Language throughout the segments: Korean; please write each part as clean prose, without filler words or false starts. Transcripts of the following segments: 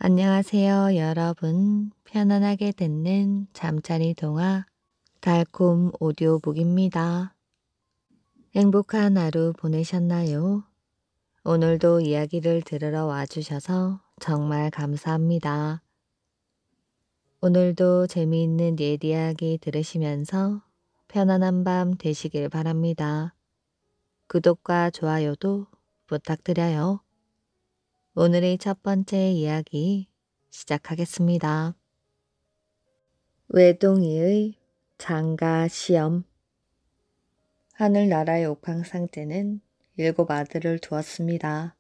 안녕하세요, 여러분. 편안하게 듣는 잠자리 동화 달콤 오디오북입니다. 행복한 하루 보내셨나요? 오늘도 이야기를 들으러 와주셔서 정말 감사합니다. 오늘도 재미있는 옛 이야기 들으시면서 편안한 밤 되시길 바랍니다. 구독과 좋아요도 부탁드려요. 오늘의 첫 번째 이야기 시작하겠습니다. 외동이의 장가 시험. 하늘나라의 옥황상제는 7 아들을 두었습니다.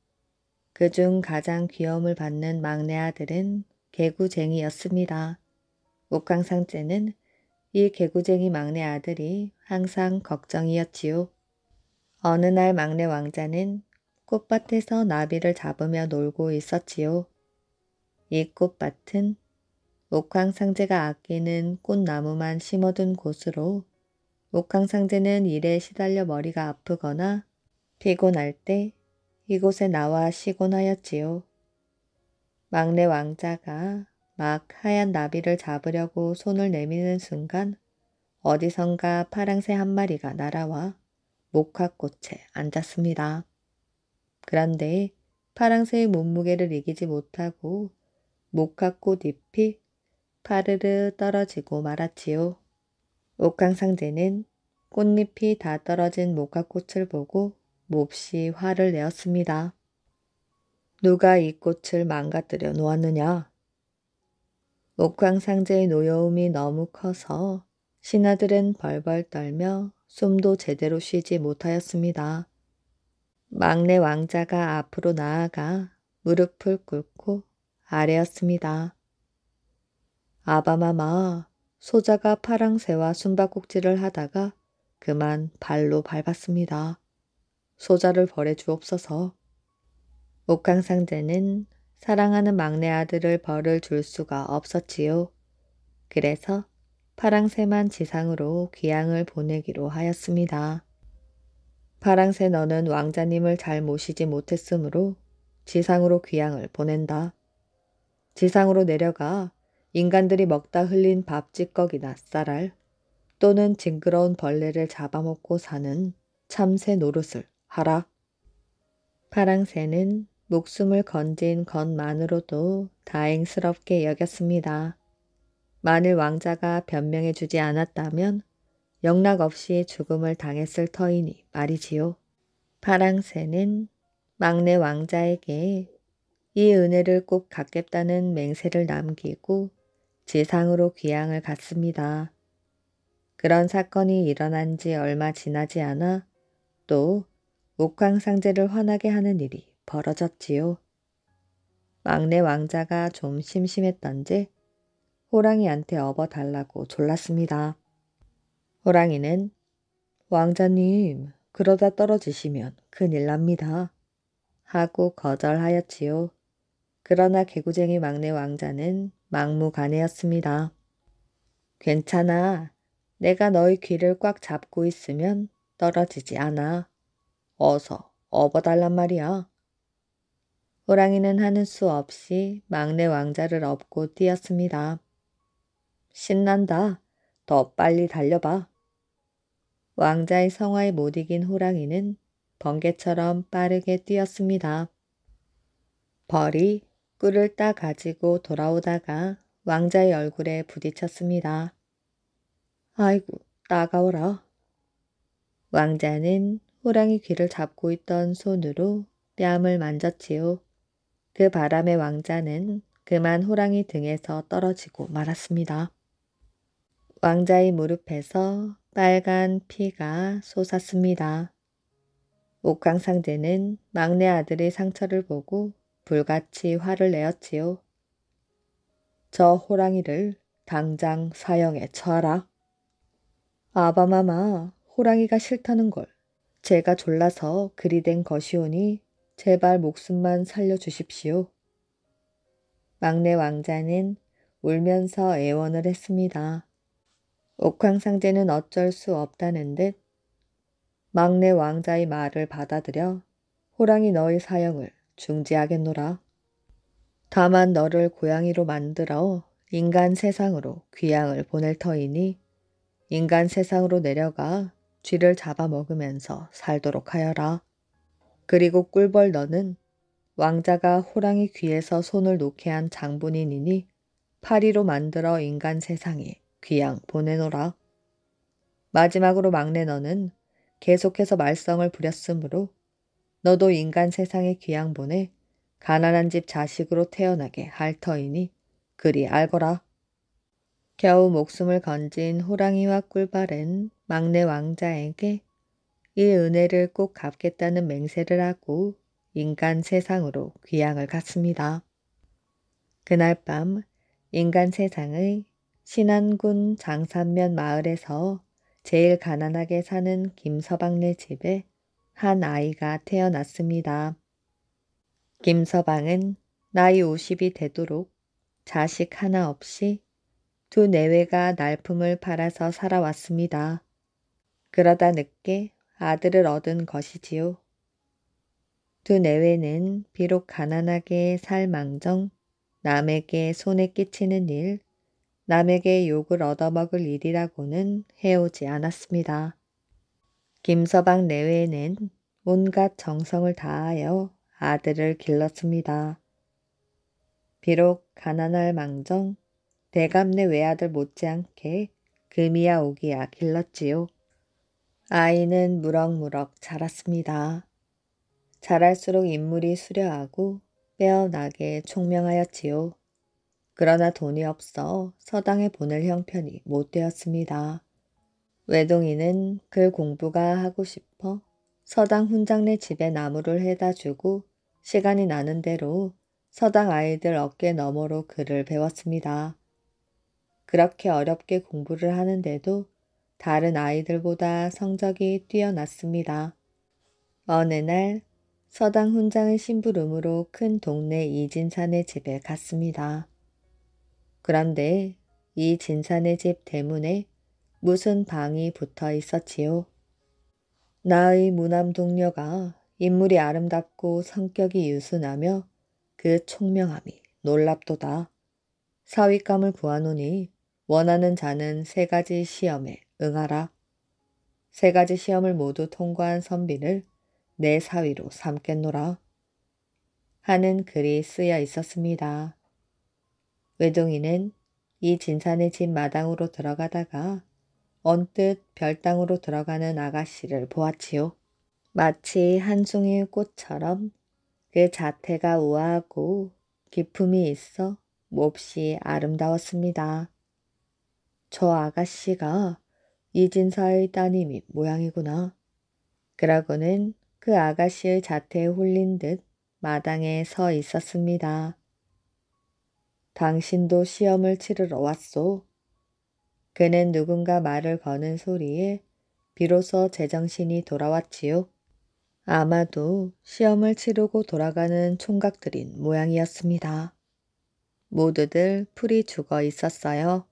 그중 가장 귀여움을 받는 막내 아들은 개구쟁이였습니다. 옥황상제는 이 개구쟁이 막내 아들이 항상 걱정이었지요. 어느 날 막내 왕자는 꽃밭에서 나비를 잡으며 놀고 있었지요. 이 꽃밭은 옥황상제가 아끼는 꽃나무만 심어둔 곳으로 옥황상제는 일에 시달려 머리가 아프거나 피곤할 때 이곳에 나와 쉬곤 하였지요. 막내 왕자가 막 하얀 나비를 잡으려고 손을 내미는 순간 어디선가 파랑새 한 마리가 날아와 목화꽃에 앉았습니다. 그런데 파랑새의 몸무게를 이기지 못하고 목화꽃 잎이 파르르 떨어지고 말았지요. 옥황상제는 꽃잎이 다 떨어진 목화꽃을 보고 몹시 화를 내었습니다. 누가 이 꽃을 망가뜨려 놓았느냐? 옥황상제의 노여움이 너무 커서 신하들은 벌벌 떨며 숨도 제대로 쉬지 못하였습니다. 막내 왕자가 앞으로 나아가 무릎을 꿇고 아뢰었습니다. 아바마마, 소자가 파랑새와 숨바꼭질을 하다가 그만 발로 밟았습니다. 소자를 벌해 주옵소서. 옥황상제는 사랑하는 막내 아들을 벌을 줄 수가 없었지요. 그래서 파랑새만 지상으로 귀향을 보내기로 하였습니다. 파랑새 너는 왕자님을 잘 모시지 못했으므로 지상으로 귀향을 보낸다. 지상으로 내려가 인간들이 먹다 흘린 밥 찌꺼기나 쌀알 또는 징그러운 벌레를 잡아먹고 사는 참새 노릇을 하라. 파랑새는 목숨을 건진 것만으로도 다행스럽게 여겼습니다. 만일 왕자가 변명해 주지 않았다면 영락없이 죽음을 당했을 터이니 말이지요. 파랑새는 막내 왕자에게 이 은혜를 꼭 갚겠다는 맹세를 남기고 지상으로 귀향을 갔습니다. 그런 사건이 일어난 지 얼마 지나지 않아 또 옥황상제를 화나게 하는 일이 벌어졌지요. 막내 왕자가 좀 심심했던지 호랑이한테 업어달라고 졸랐습니다. 호랑이는 왕자님, 그러다 떨어지시면 큰일 납니다. 하고 거절하였지요. 그러나 개구쟁이 막내 왕자는 막무가내였습니다. 괜찮아. 내가 너의 귀를 꽉 잡고 있으면 떨어지지 않아. 어서 업어달란 말이야. 호랑이는 하는 수 없이 막내 왕자를 업고 뛰었습니다. 신난다. 더 빨리 달려봐. 왕자의 성화에 못 이긴 호랑이는 번개처럼 빠르게 뛰었습니다. 벌이 꿀을 따 가지고 돌아오다가 왕자의 얼굴에 부딪혔습니다. 아이고, 따가워라. 왕자는 호랑이 귀를 잡고 있던 손으로 뺨을 만졌지요. 그 바람에 왕자는 그만 호랑이 등에서 떨어지고 말았습니다. 왕자의 무릎에서 빨간 피가 솟았습니다. 옥황상제는 막내 아들의 상처를 보고 불같이 화를 내었지요. 저 호랑이를 당장 사형에 처하라. 아바마마, 호랑이가 싫다는 걸 제가 졸라서 그리 된 것이오니 제발 목숨만 살려주십시오. 막내 왕자는 울면서 애원을 했습니다. 옥황상제는 어쩔 수 없다는 듯 막내 왕자의 말을 받아들여 호랑이 너의 사형을 중지하겠노라. 다만 너를 고양이로 만들어 인간 세상으로 귀양을 보낼 터이니 인간 세상으로 내려가 쥐를 잡아먹으면서 살도록 하여라. 그리고 꿀벌 너는 왕자가 호랑이 귀에서 손을 놓게 한 장본인이니 파리로 만들어 인간 세상에 귀양 보내노라. 마지막으로 막내 너는 계속해서 말썽을 부렸으므로 너도 인간 세상에 귀양 보내 가난한 집 자식으로 태어나게 할 터이니 그리 알거라. 겨우 목숨을 건진 호랑이와 꿀벌은 막내 왕자에게 이 은혜를 꼭 갚겠다는 맹세를 하고 인간 세상으로 귀향을 갔습니다. 그날 밤 인간 세상의 신안군 장산면 마을에서 제일 가난하게 사는 김서방네 집에 한 아이가 태어났습니다. 김서방은 나이 50이 되도록 자식 하나 없이 두 내외가 날품을 팔아서 살아왔습니다. 그러다 늦게 아들을 얻은 것이지요. 두 내외는 비록 가난하게 살 망정 남에게 손에 끼치는 일, 남에게 욕을 얻어먹을 일이라고는 해오지 않았습니다. 김서방 내외는 온갖 정성을 다하여 아들을 길렀습니다. 비록 가난할 망정 대감네 외아들 못지않게 금이야 오기야 길렀지요. 아이는 무럭무럭 자랐습니다. 자랄수록 인물이 수려하고 빼어나게 총명하였지요. 그러나 돈이 없어 서당에 보낼 형편이 못 되었습니다. 외동이는 글 공부가 하고 싶어 서당 훈장네 집에 나무를 해다 주고 시간이 나는 대로 서당 아이들 어깨 너머로 글을 배웠습니다. 그렇게 어렵게 공부를 하는데도 다른 아이들보다 성적이 뛰어났습니다. 어느 날 서당 훈장의 심부름으로 큰 동네 이진산의 집에 갔습니다. 그런데 이 진산의 집 대문에 무슨 방이 붙어 있었지요. 나의 무남 동료가 인물이 아름답고 성격이 유순하며 그 총명함이 놀랍도다. 사윗감을 구하노니 원하는 자는 3가지 시험에 응하라. 3가지 시험을 모두 통과한 선비를 내 사위로 삼겠노라. 하는 글이 쓰여 있었습니다. 외동이는 이 진산의 집 마당으로 들어가다가 언뜻 별당으로 들어가는 아가씨를 보았지요. 마치 한 송이 꽃처럼 그 자태가 우아하고 기품이 있어 몹시 아름다웠습니다. 저 아가씨가 이진사의 따님이 모양이구나. 그러고는 그 아가씨의 자태에 홀린 듯 마당에 서 있었습니다. 당신도 시험을 치르러 왔소. 그는 누군가 말을 거는 소리에 비로소 제정신이 돌아왔지요. 아마도 시험을 치르고 돌아가는 총각들인 모양이었습니다. 모두들 풀이 죽어 있었어요.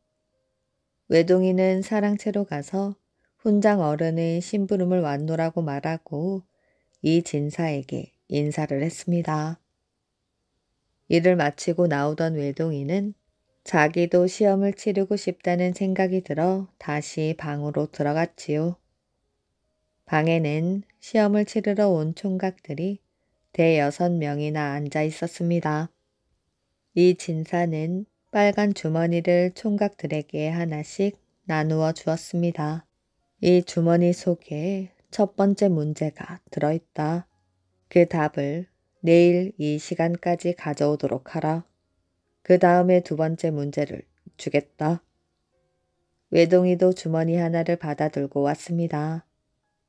외동이는 사랑채로 가서 훈장 어른의 심부름을 왔노라고 말하고 이 진사에게 인사를 했습니다. 일을 마치고 나오던 외동이는 자기도 시험을 치르고 싶다는 생각이 들어 다시 방으로 들어갔지요. 방에는 시험을 치르러 온 총각들이 6명이나 앉아 있었습니다. 이 진사는 빨간 주머니를 총각들에게 하나씩 나누어 주었습니다. 이 주머니 속에 첫 번째 문제가 들어있다. 그 답을 내일 이 시간까지 가져오도록 하라. 그 다음에 2번째 문제를 주겠다. 외동이도 주머니 하나를 받아 들고 왔습니다.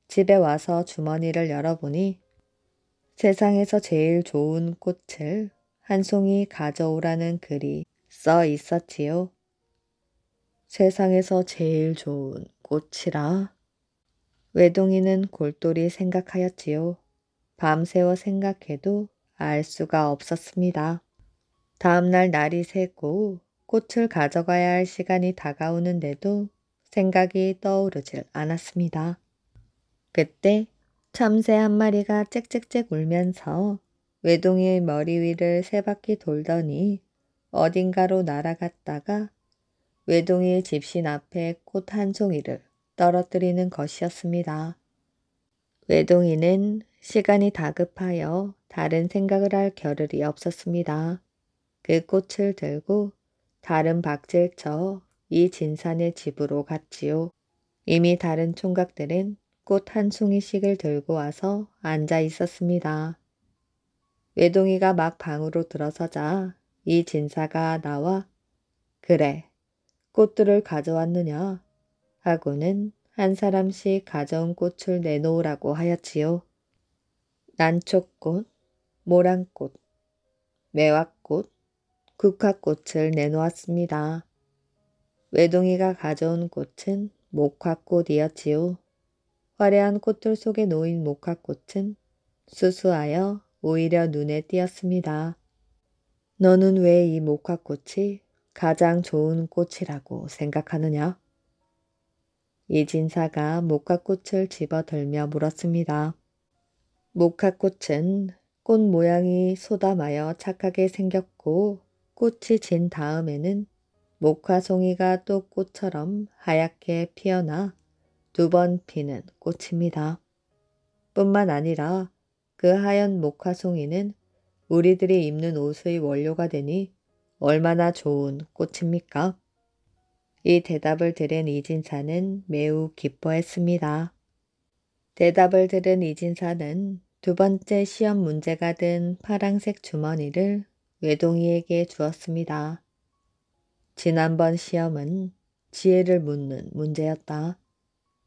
집에 와서 주머니를 열어보니 세상에서 제일 좋은 꽃을 한 송이 가져오라는 글이 써 있었지요. 세상에서 제일 좋은 꽃이라. 외동이는 골똘히 생각하였지요. 밤새워 생각해도 알 수가 없었습니다. 다음날 날이 새고 꽃을 가져가야 할 시간이 다가오는데도 생각이 떠오르질 않았습니다. 그때 참새 한 마리가 짹짹짹 울면서 외동이의 머리 위를 세 바퀴 돌더니 어딘가로 날아갔다가 외동이의 집신 앞에 꽃 한 송이를 떨어뜨리는 것이었습니다. 외동이는 시간이 다급하여 다른 생각을 할 겨를이 없었습니다. 그 꽃을 들고 다른 박질쳐 이 진산의 집으로 갔지요. 이미 다른 총각들은 꽃 한 송이씩을 들고 와서 앉아 있었습니다. 외동이가 막 방으로 들어서자 이 진사가 나와 그래, 꽃들을 가져왔느냐 하고는 한 사람씩 가져온 꽃을 내놓으라고 하였지요. 난초꽃, 모란꽃, 매화꽃, 국화꽃을 내놓았습니다. 외동이가 가져온 꽃은 목화꽃이었지요. 화려한 꽃들 속에 놓인 목화꽃은 수수하여 오히려 눈에 띄었습니다. 너는 왜 이 목화꽃이 가장 좋은 꽃이라고 생각하느냐? 이진사가 목화꽃을 집어들며 물었습니다. 목화꽃은 꽃 모양이 소담하여 착하게 생겼고 꽃이 진 다음에는 목화송이가 또 꽃처럼 하얗게 피어나 두 번 피는 꽃입니다. 뿐만 아니라 그 하얀 목화송이는 우리들이 입는 옷의 원료가 되니 얼마나 좋은 꽃입니까? 이 대답을 들은 이진사는 매우 기뻐했습니다. 대답을 들은 이진사는 두 번째 시험 문제가 된 파랑색 주머니를 외동이에게 주었습니다. 지난번 시험은 지혜를 묻는 문제였다.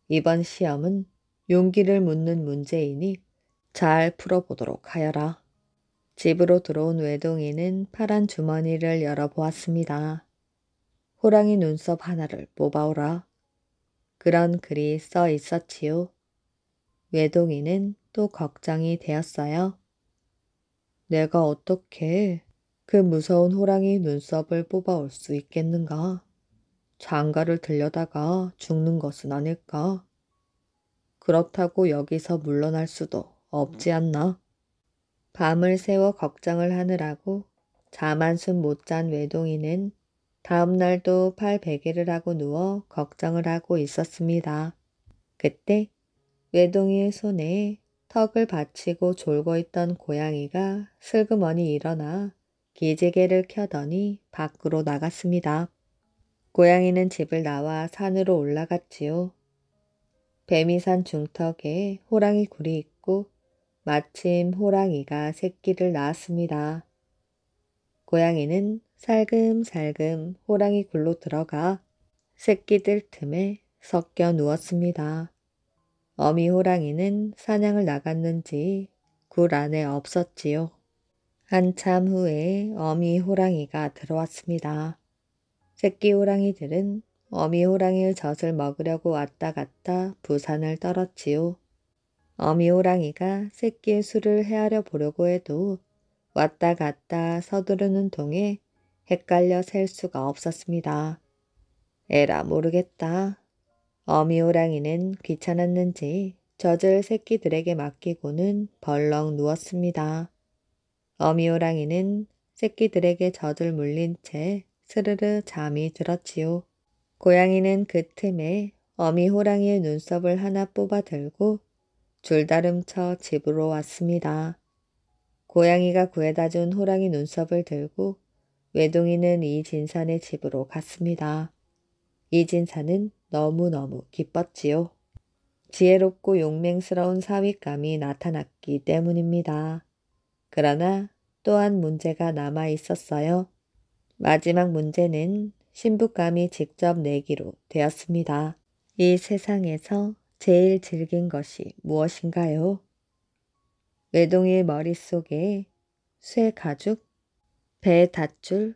이번 시험은 용기를 묻는 문제이니 잘 풀어보도록 하여라. 집으로 들어온 외동이는 파란 주머니를 열어보았습니다. 호랑이 눈썹 하나를 뽑아오라. 그런 글이 써 있었지요. 외동이는 또 걱정이 되었어요. 내가 어떻게 그 무서운 호랑이 눈썹을 뽑아올 수 있겠는가? 장가를 들려다가 죽는 것은 아닐까? 그렇다고 여기서 물러날 수도 없지 않나? 밤을 새워 걱정을 하느라고 잠 한숨 못 잔 외동이는 다음 날도 팔베개를 하고 누워 걱정을 하고 있었습니다. 그때 외동이의 손에 턱을 받치고 졸고 있던 고양이가 슬그머니 일어나 기지개를 켜더니 밖으로 나갔습니다. 고양이는 집을 나와 산으로 올라갔지요. 뱀이산 중턱에 호랑이 굴이 있고 마침 호랑이가 새끼를 낳았습니다. 고양이는 살금살금 호랑이 굴로 들어가 새끼들 틈에 섞여 누웠습니다. 어미 호랑이는 사냥을 나갔는지 굴 안에 없었지요. 한참 후에 어미 호랑이가 들어왔습니다. 새끼 호랑이들은 어미 호랑이의 젖을 먹으려고 왔다 갔다 부산을 떨었지요. 어미 호랑이가 새끼의 수를 헤아려 보려고 해도 왔다 갔다 서두르는 동에 헷갈려 셀 수가 없었습니다. 에라 모르겠다. 어미 호랑이는 귀찮았는지 젖을 새끼들에게 맡기고는 벌렁 누웠습니다. 어미 호랑이는 새끼들에게 젖을 물린 채 스르르 잠이 들었지요. 고양이는 그 틈에 어미 호랑이의 눈썹을 하나 뽑아 들고 줄다름쳐 집으로 왔습니다. 고양이가 구해다 준 호랑이 눈썹을 들고 외동이는 이진산의 집으로 갔습니다. 이진산은 너무너무 기뻤지요. 지혜롭고 용맹스러운 사윗감이 나타났기 때문입니다. 그러나 또한 문제가 남아 있었어요. 마지막 문제는 신부감이 직접 내기로 되었습니다. 이 세상에서 제일 질긴 것이 무엇인가요? 외동이의 머릿속에 쇠 가죽, 배 닷줄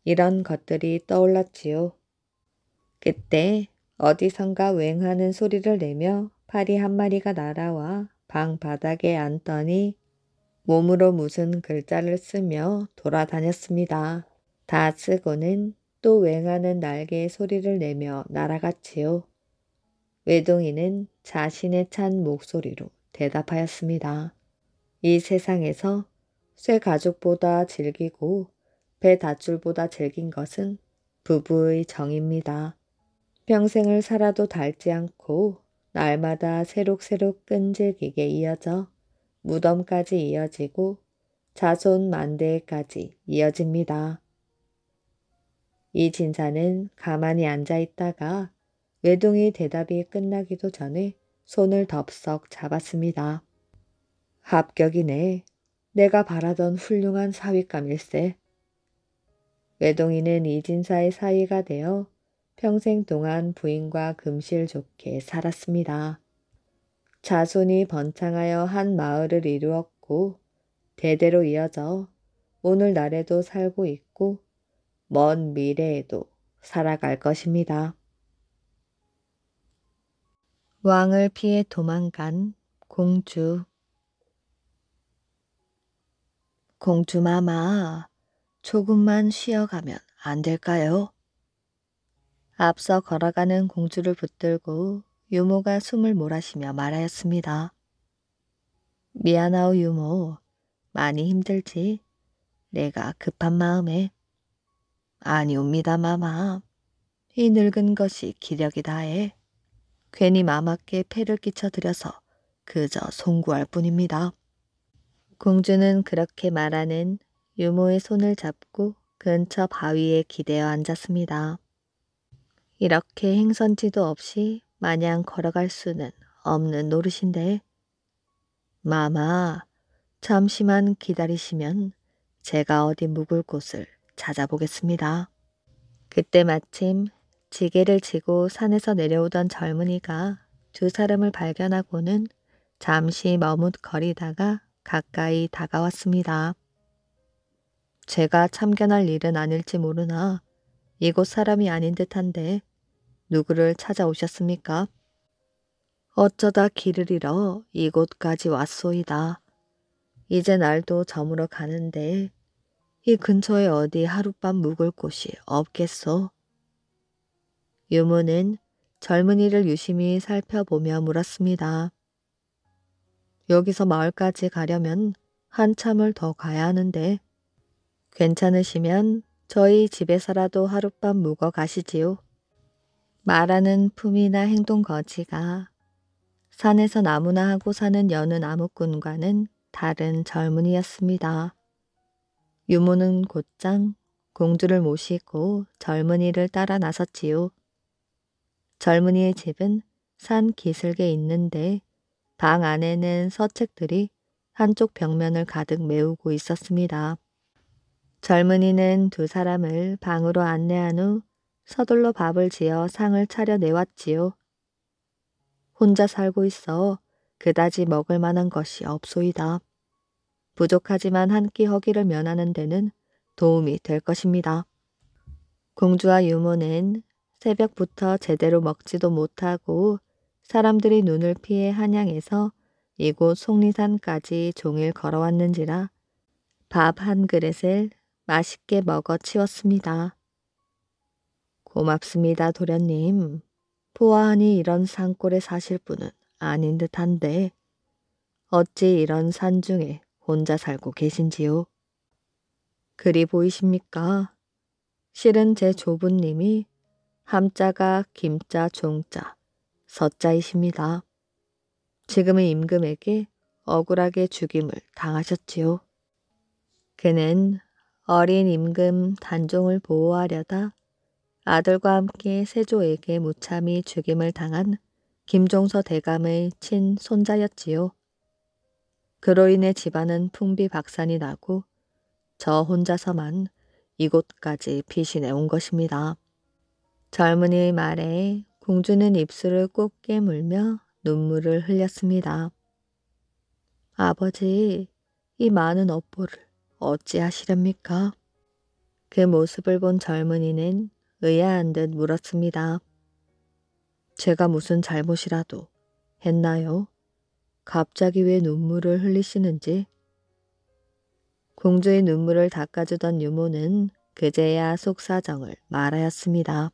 이런 것들이 떠올랐지요. 그때 어디선가 웽하는 소리를 내며 파리 한 마리가 날아와 방 바닥에 앉더니 몸으로 무슨 글자를 쓰며 돌아다녔습니다. 다 쓰고는 또 웽하는 날개의 소리를 내며 날아갔지요. 외동이는 자신의 찬 목소리로 대답하였습니다. 이 세상에서 새 가죽보다 질기고 배 닷줄보다 질긴 것은 부부의 정입니다. 평생을 살아도 닳지 않고 날마다 새록새록 끈질기게 이어져 무덤까지 이어지고 자손 만대까지 이어집니다. 이 진사는 가만히 앉아 있다가 외동이 대답이 끝나기도 전에 손을 덥석 잡았습니다. 합격이네. 내가 바라던 훌륭한 사위감일세. 외동이는 이진사의 사위가 되어 평생 동안 부인과 금실 좋게 살았습니다. 자손이 번창하여 한 마을을 이루었고 대대로 이어져 오늘날에도 살고 있고 먼 미래에도 살아갈 것입니다. 왕을 피해 도망간 공주. 공주마마, 조금만 쉬어가면 안 될까요? 앞서 걸어가는 공주를 붙들고 유모가 숨을 몰아쉬며 말하였습니다. 미안하오 유모, 많이 힘들지? 내가 급한 마음에. 아니옵니다 마마. 이 늙은 것이 기력이 다해. 괜히 마마께 폐를 끼쳐드려서 그저 송구할 뿐입니다. 공주는 그렇게 말하는 유모의 손을 잡고 근처 바위에 기대어 앉았습니다. 이렇게 행선지도 없이 마냥 걸어갈 수는 없는 노릇인데. 마마, 잠시만 기다리시면 제가 어디 묵을 곳을 찾아보겠습니다. 그때 마침 지게를 지고 산에서 내려오던 젊은이가 두 사람을 발견하고는 잠시 머뭇거리다가 가까이 다가왔습니다. 제가 참견할 일은 아닐지 모르나 이곳 사람이 아닌 듯한데 누구를 찾아오셨습니까? 어쩌다 길을 잃어 이곳까지 왔소이다. 이제 날도 저물어 가는데 이 근처에 어디 하룻밤 묵을 곳이 없겠소? 유모는 젊은이를 유심히 살펴보며 물었습니다. 여기서 마을까지 가려면 한참을 더 가야 하는데 괜찮으시면 저희 집에서라도 하룻밤 묵어 가시지요. 말하는 품이나 행동 거지가 산에서 나무나 하고 사는 여느 나무꾼과는 다른 젊은이였습니다. 유모는 곧장 공주를 모시고 젊은이를 따라 나섰지요. 젊은이의 집은 산 기슭에 있는데 방 안에는 서책들이 한쪽 벽면을 가득 메우고 있었습니다. 젊은이는 두 사람을 방으로 안내한 후 서둘러 밥을 지어 상을 차려 내왔지요. 혼자 살고 있어 그다지 먹을 만한 것이 없소이다. 부족하지만 한 끼 허기를 면하는 데는 도움이 될 것입니다. 공주와 유모는 새벽부터 제대로 먹지도 못하고 사람들이 눈을 피해 한양에서 이곳 속리산까지 종일 걸어왔는지라 밥 한 그릇을 맛있게 먹어 치웠습니다. 고맙습니다, 도련님. 보아하니 이런 산골에 사실 분은 아닌 듯한데 어찌 이런 산중에 혼자 살고 계신지요? 그리 보이십니까? 실은 제 조부님이 함자가 김자 종자 서자이십니다. 지금은 임금에게 억울하게 죽임을 당하셨지요. 그는 어린 임금 단종을 보호하려다 아들과 함께 세조에게 무참히 죽임을 당한 김종서 대감의 친손자였지요. 그로 인해 집안은 풍비박산이 나고 저 혼자서만 이곳까지 피신해 온 것입니다. 젊은이의 말에 공주는 입술을 꼭 깨물며 눈물을 흘렸습니다. 아버지, 이 많은 업보를 어찌하시렵니까? 그 모습을 본 젊은이는 의아한 듯 물었습니다. 제가 무슨 잘못이라도 했나요? 갑자기 왜 눈물을 흘리시는지? 공주의 눈물을 닦아주던 유모는 그제야 속사정을 말하였습니다.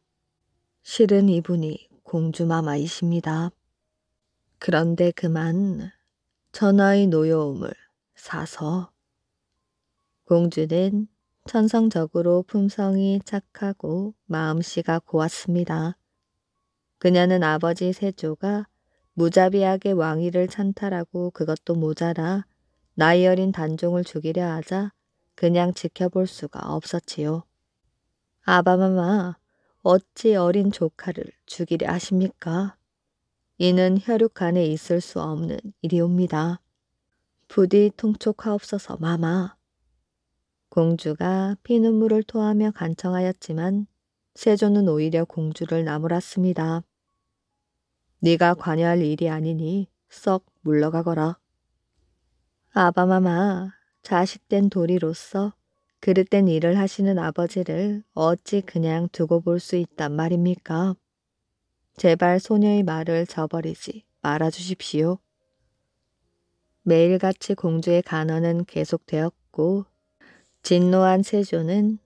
실은 이분이 공주마마이십니다. 그런데 그만 전하의 노여움을 사서 공주는 천성적으로 품성이 착하고 마음씨가 고왔습니다. 그녀는 아버지 세조가 무자비하게 왕위를 찬탈하고 그것도 모자라 나이 어린 단종을 죽이려 하자 그냥 지켜볼 수가 없었지요. 아바마마, 어찌 어린 조카를 죽이려 하십니까? 이는 혈육 안에 있을 수 없는 일이옵니다. 부디 통촉하옵소서 마마. 공주가 피눈물을 토하며 간청하였지만 세조는 오히려 공주를 나무랐습니다. 네가 관여할 일이 아니니 썩 물러가거라. 아바마마, 자식된 도리로서 그릇된 일을 하시는 아버지를 어찌 그냥 두고 볼 수 있단 말입니까? 제발 소녀의 말을 저버리지 말아주십시오. 매일같이 공주의 간언은 계속되었고 진노한 세조는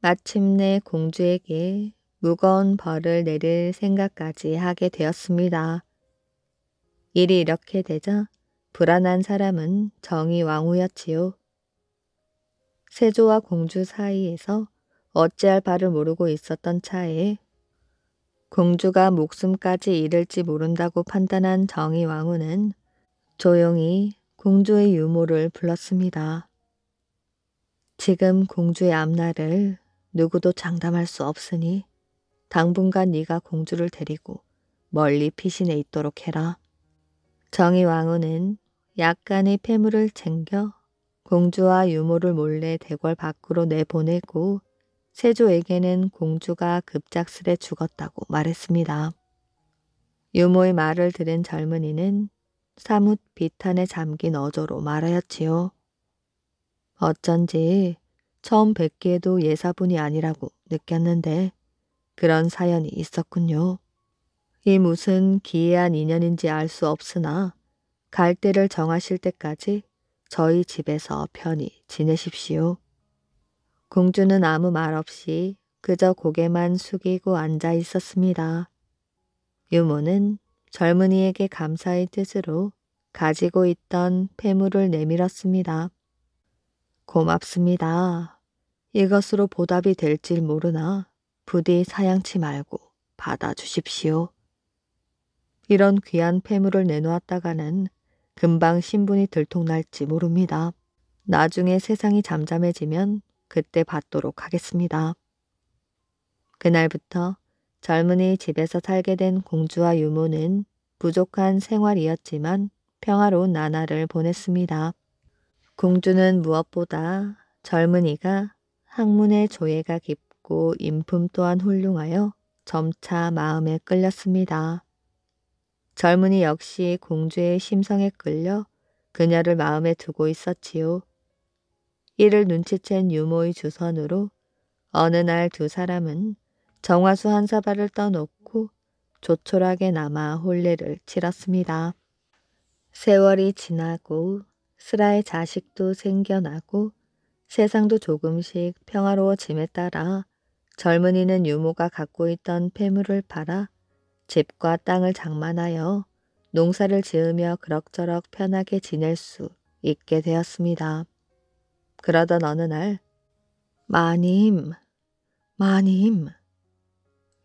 마침내 공주에게 무거운 벌을 내릴 생각까지 하게 되었습니다. 일이 이렇게 되자 불안한 사람은 정의왕후였지요. 세조와 공주 사이에서 어찌할 바를 모르고 있었던 차에 공주가 목숨까지 잃을지 모른다고 판단한 정의왕후는 조용히 공주의 유모를 불렀습니다. 지금 공주의 앞날을 누구도 장담할 수 없으니 당분간 네가 공주를 데리고 멀리 피신해 있도록 해라. 정의왕후는 약간의 폐물을 챙겨 공주와 유모를 몰래 대궐 밖으로 내보내고 세조에게는 공주가 급작스레 죽었다고 말했습니다. 유모의 말을 들은 젊은이는 사뭇 비탄에 잠긴 어조로 말하였지요. 어쩐지 처음 뵙기에도 예사분이 아니라고 느꼈는데 그런 사연이 있었군요. 이 무슨 기이한 인연인지 알 수 없으나 갈 때를 정하실 때까지 저희 집에서 편히 지내십시오. 공주는 아무 말 없이 그저 고개만 숙이고 앉아 있었습니다. 유모는 젊은이에게 감사의 뜻으로 가지고 있던 폐물을 내밀었습니다. 고맙습니다. 이것으로 보답이 될지 모르나 부디 사양치 말고 받아주십시오. 이런 귀한 폐물을 내놓았다가는 금방 신분이 들통날지 모릅니다. 나중에 세상이 잠잠해지면 그때 받도록 하겠습니다. 그날부터 젊은이 집에서 살게 된 공주와 유모는 부족한 생활이었지만 평화로운 나날을 보냈습니다. 공주는 무엇보다 젊은이가 학문의 조예가 깊고 인품 또한 훌륭하여 점차 마음에 끌렸습니다. 젊은이 역시 공주의 심성에 끌려 그녀를 마음에 두고 있었지요. 이를 눈치챈 유모의 주선으로 어느 날 두 사람은 정화수 한 사발을 떠놓고 조촐하게 남아 혼례를 치렀습니다. 세월이 지나고 슬아의 자식도 생겨나고 세상도 조금씩 평화로워짐에 따라 젊은이는 유모가 갖고 있던 폐물을 팔아 집과 땅을 장만하여 농사를 지으며 그럭저럭 편하게 지낼 수 있게 되었습니다. 그러던 어느 날 마님, 마님.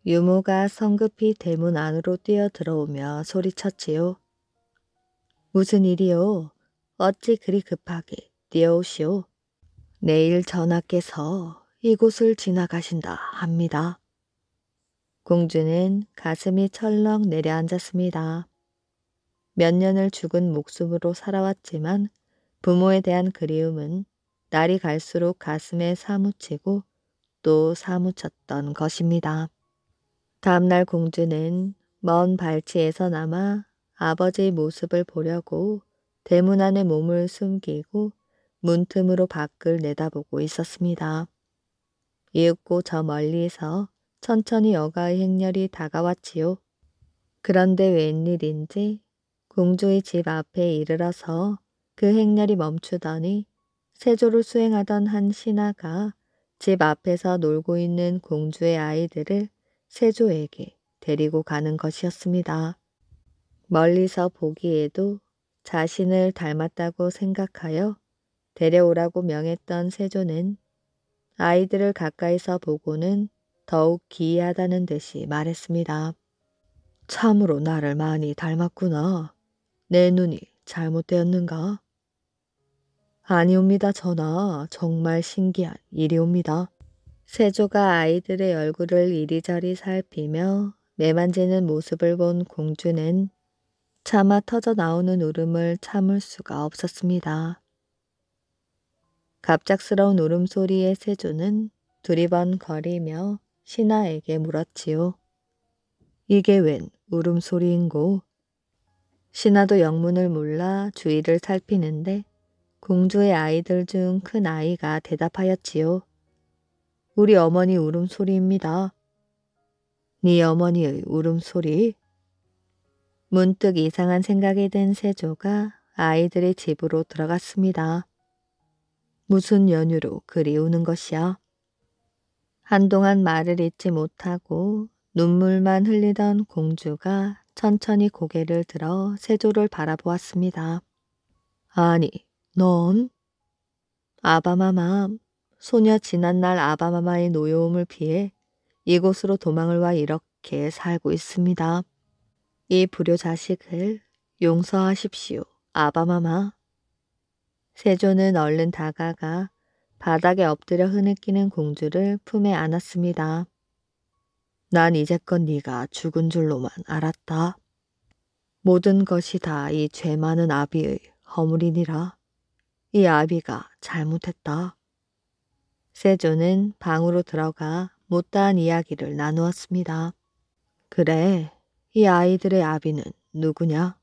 유모가 성급히 대문 안으로 뛰어들어오며 소리쳤지요. 무슨 일이요? 어찌 그리 급하게 뛰어오시오? 내일 전하께서 이곳을 지나가신다 합니다. 공주는 가슴이 철렁 내려앉았습니다. 몇 년을 죽은 목숨으로 살아왔지만 부모에 대한 그리움은 날이 갈수록 가슴에 사무치고 또 사무쳤던 것입니다. 다음날 공주는 먼 발치에서 남아 아버지의 모습을 보려고 대문 안에 몸을 숨기고 문틈으로 밖을 내다보고 있었습니다. 이윽고 저 멀리서 천천히 여가의 행렬이 다가왔지요. 그런데 웬일인지 공주의 집 앞에 이르러서 그 행렬이 멈추더니 세조를 수행하던 한 신하가 집 앞에서 놀고 있는 공주의 아이들을 세조에게 데리고 가는 것이었습니다. 멀리서 보기에도 자신을 닮았다고 생각하여 데려오라고 명했던 세조는 아이들을 가까이서 보고는 더욱 기이하다는 듯이 말했습니다. 참으로 나를 많이 닮았구나. 내 눈이 잘못되었는가? 아니옵니다, 전하. 정말 신기한 일이옵니다. 세조가 아이들의 얼굴을 이리저리 살피며 매만지는 모습을 본 공주는 차마 터져 나오는 울음을 참을 수가 없었습니다. 갑작스러운 울음소리에 세조는 두리번거리며 신하에게 물었지요. 이게 웬 울음소리인고? 신하도 영문을 몰라 주위를 살피는데 공주의 아이들 중 큰 아이가 대답하였지요. 우리 어머니 울음소리입니다. 네 어머니의 울음소리? 문득 이상한 생각이 든 세조가 아이들의 집으로 들어갔습니다. 무슨 연유로 그리 우는 것이야? 한동안 말을 잇지 못하고 눈물만 흘리던 공주가 천천히 고개를 들어 세조를 바라보았습니다. 아니, 넌? 아바마마, 소녀 지난날 아바마마의 노여움을 피해 이곳으로 도망을 와 이렇게 살고 있습니다. 이 불효 자식을 용서하십시오, 아바마마. 세조는 얼른 다가가 바닥에 엎드려 흐느끼는 공주를 품에 안았습니다. 난 이제껏 네가 죽은 줄로만 알았다. 모든 것이 다 이 죄 많은 아비의 허물이니라. 이 아비가 잘못했다. 세조는 방으로 들어가 못다한 이야기를 나누었습니다. 그래, 이 아이들의 아비는 누구냐?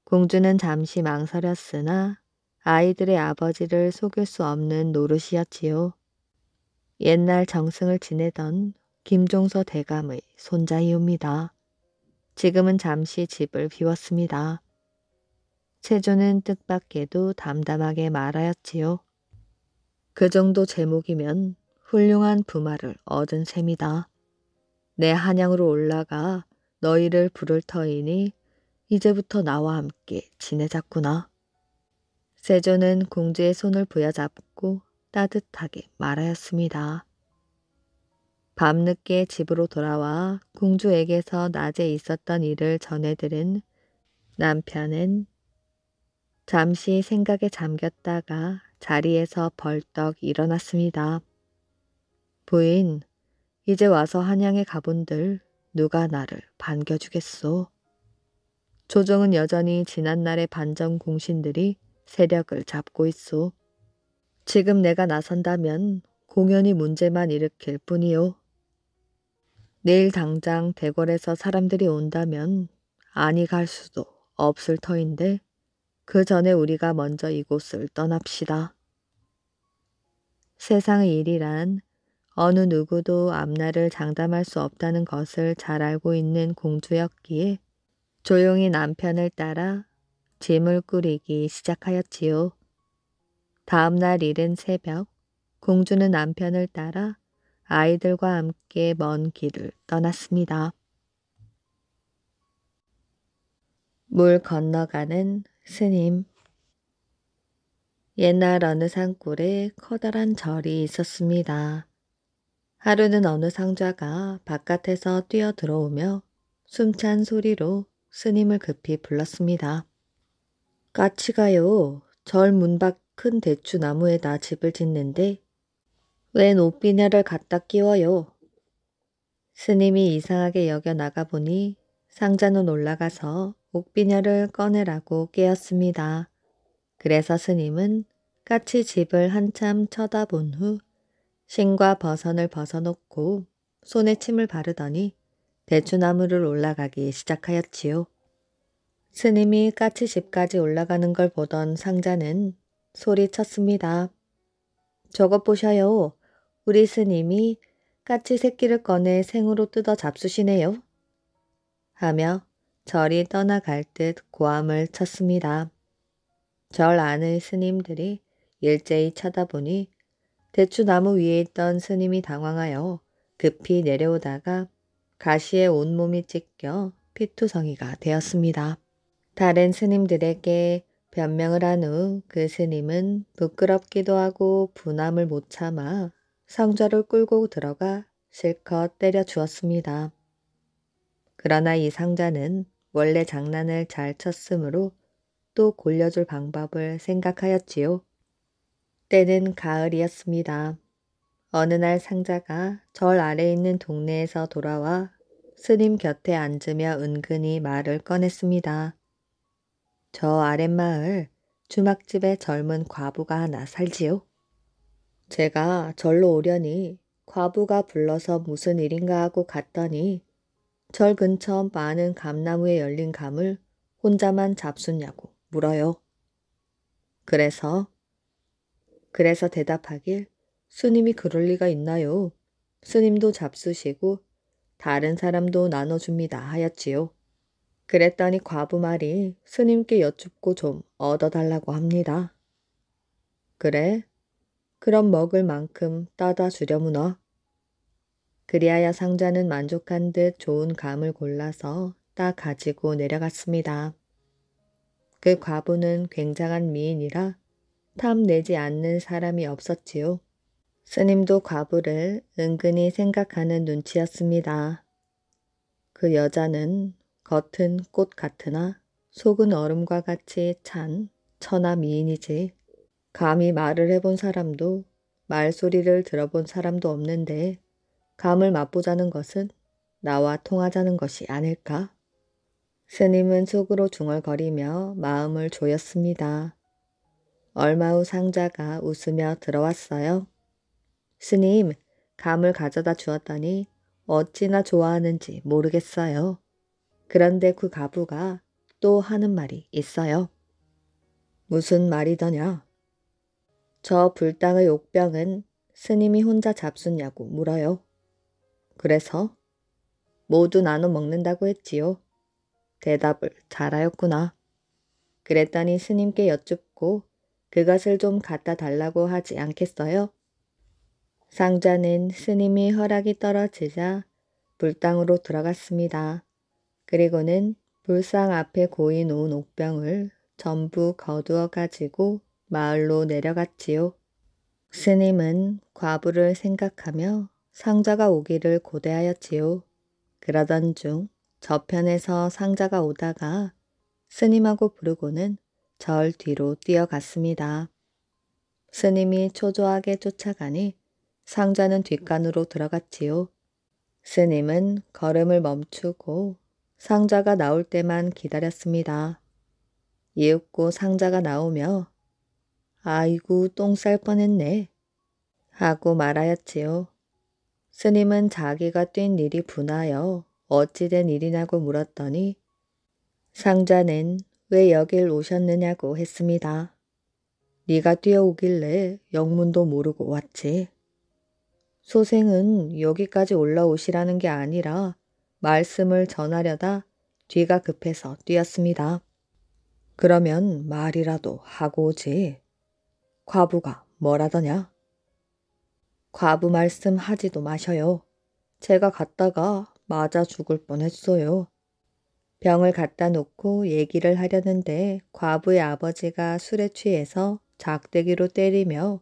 공주는 잠시 망설였으나 아이들의 아버지를 속일 수 없는 노릇이었지요. 옛날 정승을 지내던 김종서 대감의 손자이옵니다. 지금은 잠시 집을 비웠습니다. 세조는 뜻밖에도 담담하게 말하였지요. 그 정도 제목이면 훌륭한 부마를 얻은 셈이다. 내 한양으로 올라가 너희를 부를 터이니 이제부터 나와 함께 지내자꾸나. 세조는 공주의 손을 부여잡고 따뜻하게 말하였습니다. 밤늦게 집으로 돌아와 공주에게서 낮에 있었던 일을 전해들은 남편은 잠시 생각에 잠겼다가 자리에서 벌떡 일어났습니다. 부인, 이제 와서 한양에 가본들 누가 나를 반겨주겠소? 조정은 여전히 지난날의 반정 공신들이 세력을 잡고 있소. 지금 내가 나선다면 공연히 문제만 일으킬 뿐이요. 내일 당장 대궐에서 사람들이 온다면 아니 갈 수도 없을 터인데 그 전에 우리가 먼저 이곳을 떠납시다. 세상의 일이란 어느 누구도 앞날을 장담할 수 없다는 것을 잘 알고 있는 공주였기에 조용히 남편을 따라 짐을 꾸리기 시작하였지요. 다음 날 이른 새벽 공주는 남편을 따라 아이들과 함께 먼 길을 떠났습니다. 물 건너가는 스님. 옛날 어느 산골에 커다란 절이 있었습니다. 하루는 어느 상좌가 바깥에서 뛰어 들어오며 숨찬 소리로 스님을 급히 불렀습니다. 까치가요, 절 문 밖 큰 대추나무에다 집을 짓는데 웬 옷비녀를 갖다 끼워요. 스님이 이상하게 여겨 나가보니 상자는 올라가서 옥비녀를 꺼내라고 깨었습니다. 그래서 스님은 까치 집을 한참 쳐다본 후 신과 버선을 벗어놓고 손에 침을 바르더니 대추나무를 올라가기 시작하였지요. 스님이 까치 집까지 올라가는 걸 보던 상자는 소리쳤습니다. 저것 보셔요. 우리 스님이 까치 새끼를 꺼내 생으로 뜯어 잡수시네요. 하며 절이 떠나갈 듯 고함을 쳤습니다. 절 안의 스님들이 일제히 쳐다보니 대추나무 위에 있던 스님이 당황하여 급히 내려오다가 가시에 온몸이 찢겨 피투성이가 되었습니다. 다른 스님들에게 변명을 한 후 그 스님은 부끄럽기도 하고 분함을 못 참아 상자를 끌고 들어가 실컷 때려 주었습니다. 그러나 이 상자는 원래 장난을 잘 쳤으므로 또 골려줄 방법을 생각하였지요. 때는 가을이었습니다. 어느 날 상자가 절 아래 있는 동네에서 돌아와 스님 곁에 앉으며 은근히 말을 꺼냈습니다. 저 아랫마을 주막집에 젊은 과부가 하나 살지요. 제가 절로 오려니 과부가 불러서 무슨 일인가 하고 갔더니 절 근처 많은 감나무에 열린 감을 혼자만 잡수냐고 물어요. 그래서 대답하길 스님이 그럴 리가 있나요? 스님도 잡수시고 다른 사람도 나눠줍니다 하였지요. 그랬더니 과부 말이 스님께 여쭙고 좀 얻어달라고 합니다. 그래? 그럼 먹을 만큼 따다 주려무나. 그리하여 상자는 만족한 듯 좋은 감을 골라서 따 가지고 내려갔습니다. 그 과부는 굉장한 미인이라 탐내지 않는 사람이 없었지요. 스님도 과부를 은근히 생각하는 눈치였습니다. 그 여자는 겉은 꽃 같으나 속은 얼음과 같이 찬 천하 미인이지. 감히 말을 해본 사람도 말소리를 들어본 사람도 없는데 감을 맛보자는 것은 나와 통하자는 것이 아닐까? 스님은 속으로 중얼거리며 마음을 조였습니다. 얼마 후 상자가 웃으며 들어왔어요. 스님, 감을 가져다 주었더니 어찌나 좋아하는지 모르겠어요. 그런데 그 과부가 또 하는 말이 있어요. 무슨 말이더냐? 저 불당의 옥병은 스님이 혼자 잡수냐고 물어요. 그래서 모두 나눠 먹는다고 했지요. 대답을 잘하였구나. 그랬더니 스님께 여쭙고 그것을 좀 갖다 달라고 하지 않겠어요? 상자는 스님이 허락이 떨어지자 불당으로 들어갔습니다. 그리고는 불상 앞에 고이 놓은 옥병을 전부 거두어 가지고 마을로 내려갔지요. 스님은 과부를 생각하며 상자가 오기를 고대하였지요. 그러던 중 저편에서 상자가 오다가 스님하고 부르고는 절 뒤로 뛰어갔습니다. 스님이 초조하게 쫓아가니 상자는 뒷간으로 들어갔지요. 스님은 걸음을 멈추고 상자가 나올 때만 기다렸습니다. 이윽고 상자가 나오며 아이고 똥 쌀 뻔했네 하고 말하였지요. 스님은 자기가 뛴 일이 분하여 어찌된 일이냐고 물었더니 상자는 왜 여길 오셨느냐고 했습니다. 네가 뛰어오길래 영문도 모르고 왔지. 소생은 여기까지 올라오시라는 게 아니라 말씀을 전하려다 뒤가 급해서 뛰었습니다. 그러면 말이라도 하고 오지. 과부가 뭐라더냐? 과부 말씀 하지도 마셔요. 제가 갔다가 맞아 죽을 뻔했어요. 병을 갖다 놓고 얘기를 하려는데 과부의 아버지가 술에 취해서 작대기로 때리며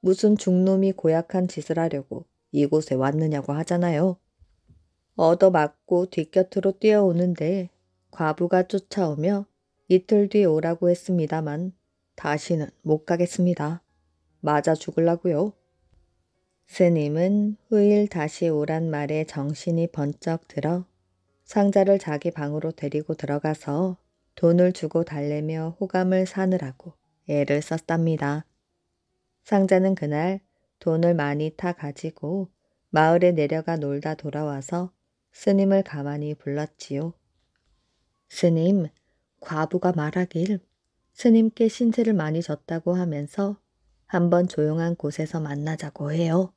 무슨 중놈이 고약한 짓을 하려고 이곳에 왔느냐고 하잖아요. 얻어맞고 뒷곁으로 뛰어오는데 과부가 쫓아오며 이틀 뒤에 오라고 했습니다만 다시는 못 가겠습니다. 맞아 죽으려고요. 스님은 후일 다시 오란 말에 정신이 번쩍 들어 상자를 자기 방으로 데리고 들어가서 돈을 주고 달래며 호감을 사느라고 애를 썼답니다. 상자는 그날 돈을 많이 타 가지고 마을에 내려가 놀다 돌아와서 스님을 가만히 불렀지요. 스님, 과부가 말하길 스님께 신세를 많이 졌다고 하면서 한번 조용한 곳에서 만나자고 해요.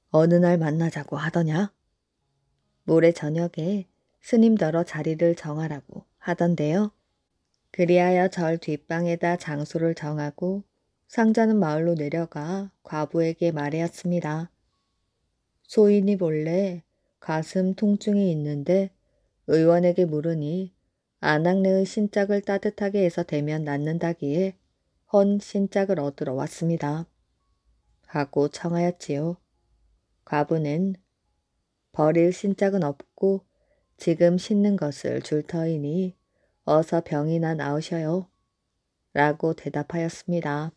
어느 날 만나자고 하더냐? 모레 저녁에 스님더러 자리를 정하라고 하던데요. 그리하여 절 뒷방에다 장소를 정하고 상자는 마을로 내려가 과부에게 말하였습니다. 소인이 본래 가슴 통증이 있는데 의원에게 물으니 아낙네의 신짝을 따뜻하게 해서 대면 낫는다기에 헌 신짝을 얻으러 왔습니다. 하고 청하였지요. 과부는 버릴 신짝은 없고 지금 신는 것을 줄 터이니 어서 병이나 나으셔요. 라고 대답하였습니다.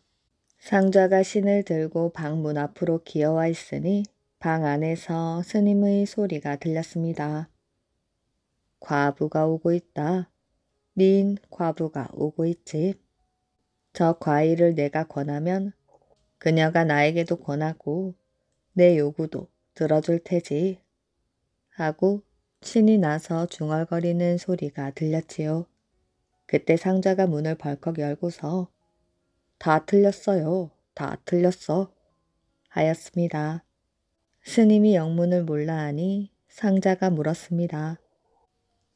상좌가 신을 들고 방문 앞으로 기어와 있으니 방 안에서 스님의 소리가 들렸습니다. 과부가 오고 있다. 민 과부가 오고 있지. 저 과일을 내가 권하면 그녀가 나에게도 권하고 내 요구도 들어줄 테지. 하고 신이 나서 중얼거리는 소리가 들렸지요. 그때 상자가 문을 벌컥 열고서 다 틀렸어요. 다 틀렸어. 하였습니다. 스님이 영문을 몰라 하니 상자가 물었습니다.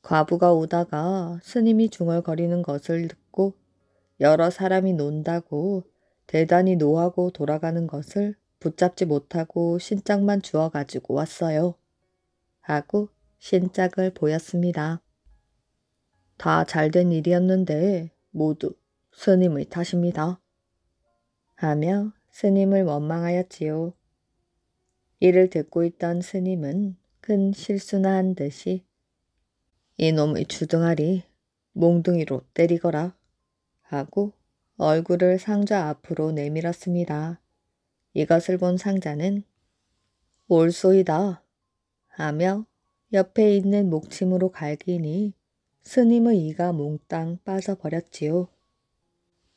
과부가 오다가 스님이 중얼거리는 것을 듣고 여러 사람이 논다고 대단히 노하고 돌아가는 것을 붙잡지 못하고 신짝만 주워가지고 왔어요. 하고 신짝을 보였습니다. 다 잘된 일이었는데 모두 스님의 탓입니다. 하며 스님을 원망하였지요. 이를 듣고 있던 스님은 큰 실수나 한 듯이 이놈의 주둥아리 몽둥이로 때리거라 하고 얼굴을 상자 앞으로 내밀었습니다. 이것을 본 상자는 옳소이다 하며 옆에 있는 목침으로 갈기니 스님의 이가 몽땅 빠져버렸지요.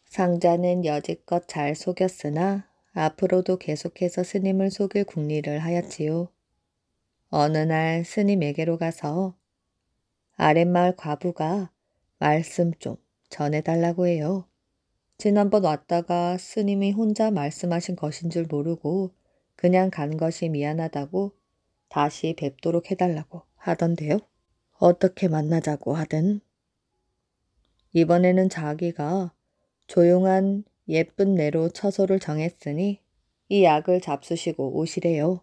상자는 여지껏 잘 속였으나 앞으로도 계속해서 스님을 속일 궁리를 하였지요. 어느 날 스님에게로 가서 아랫마을 과부가 말씀 좀 전해달라고 해요. 지난번 왔다가 스님이 혼자 말씀하신 것인 줄 모르고 그냥 간 것이 미안하다고 다시 뵙도록 해달라고 하던데요. 어떻게 만나자고 하든. 이번에는 자기가 조용한 예쁜 내로 처소를 정했으니 이 약을 잡수시고 오시래요.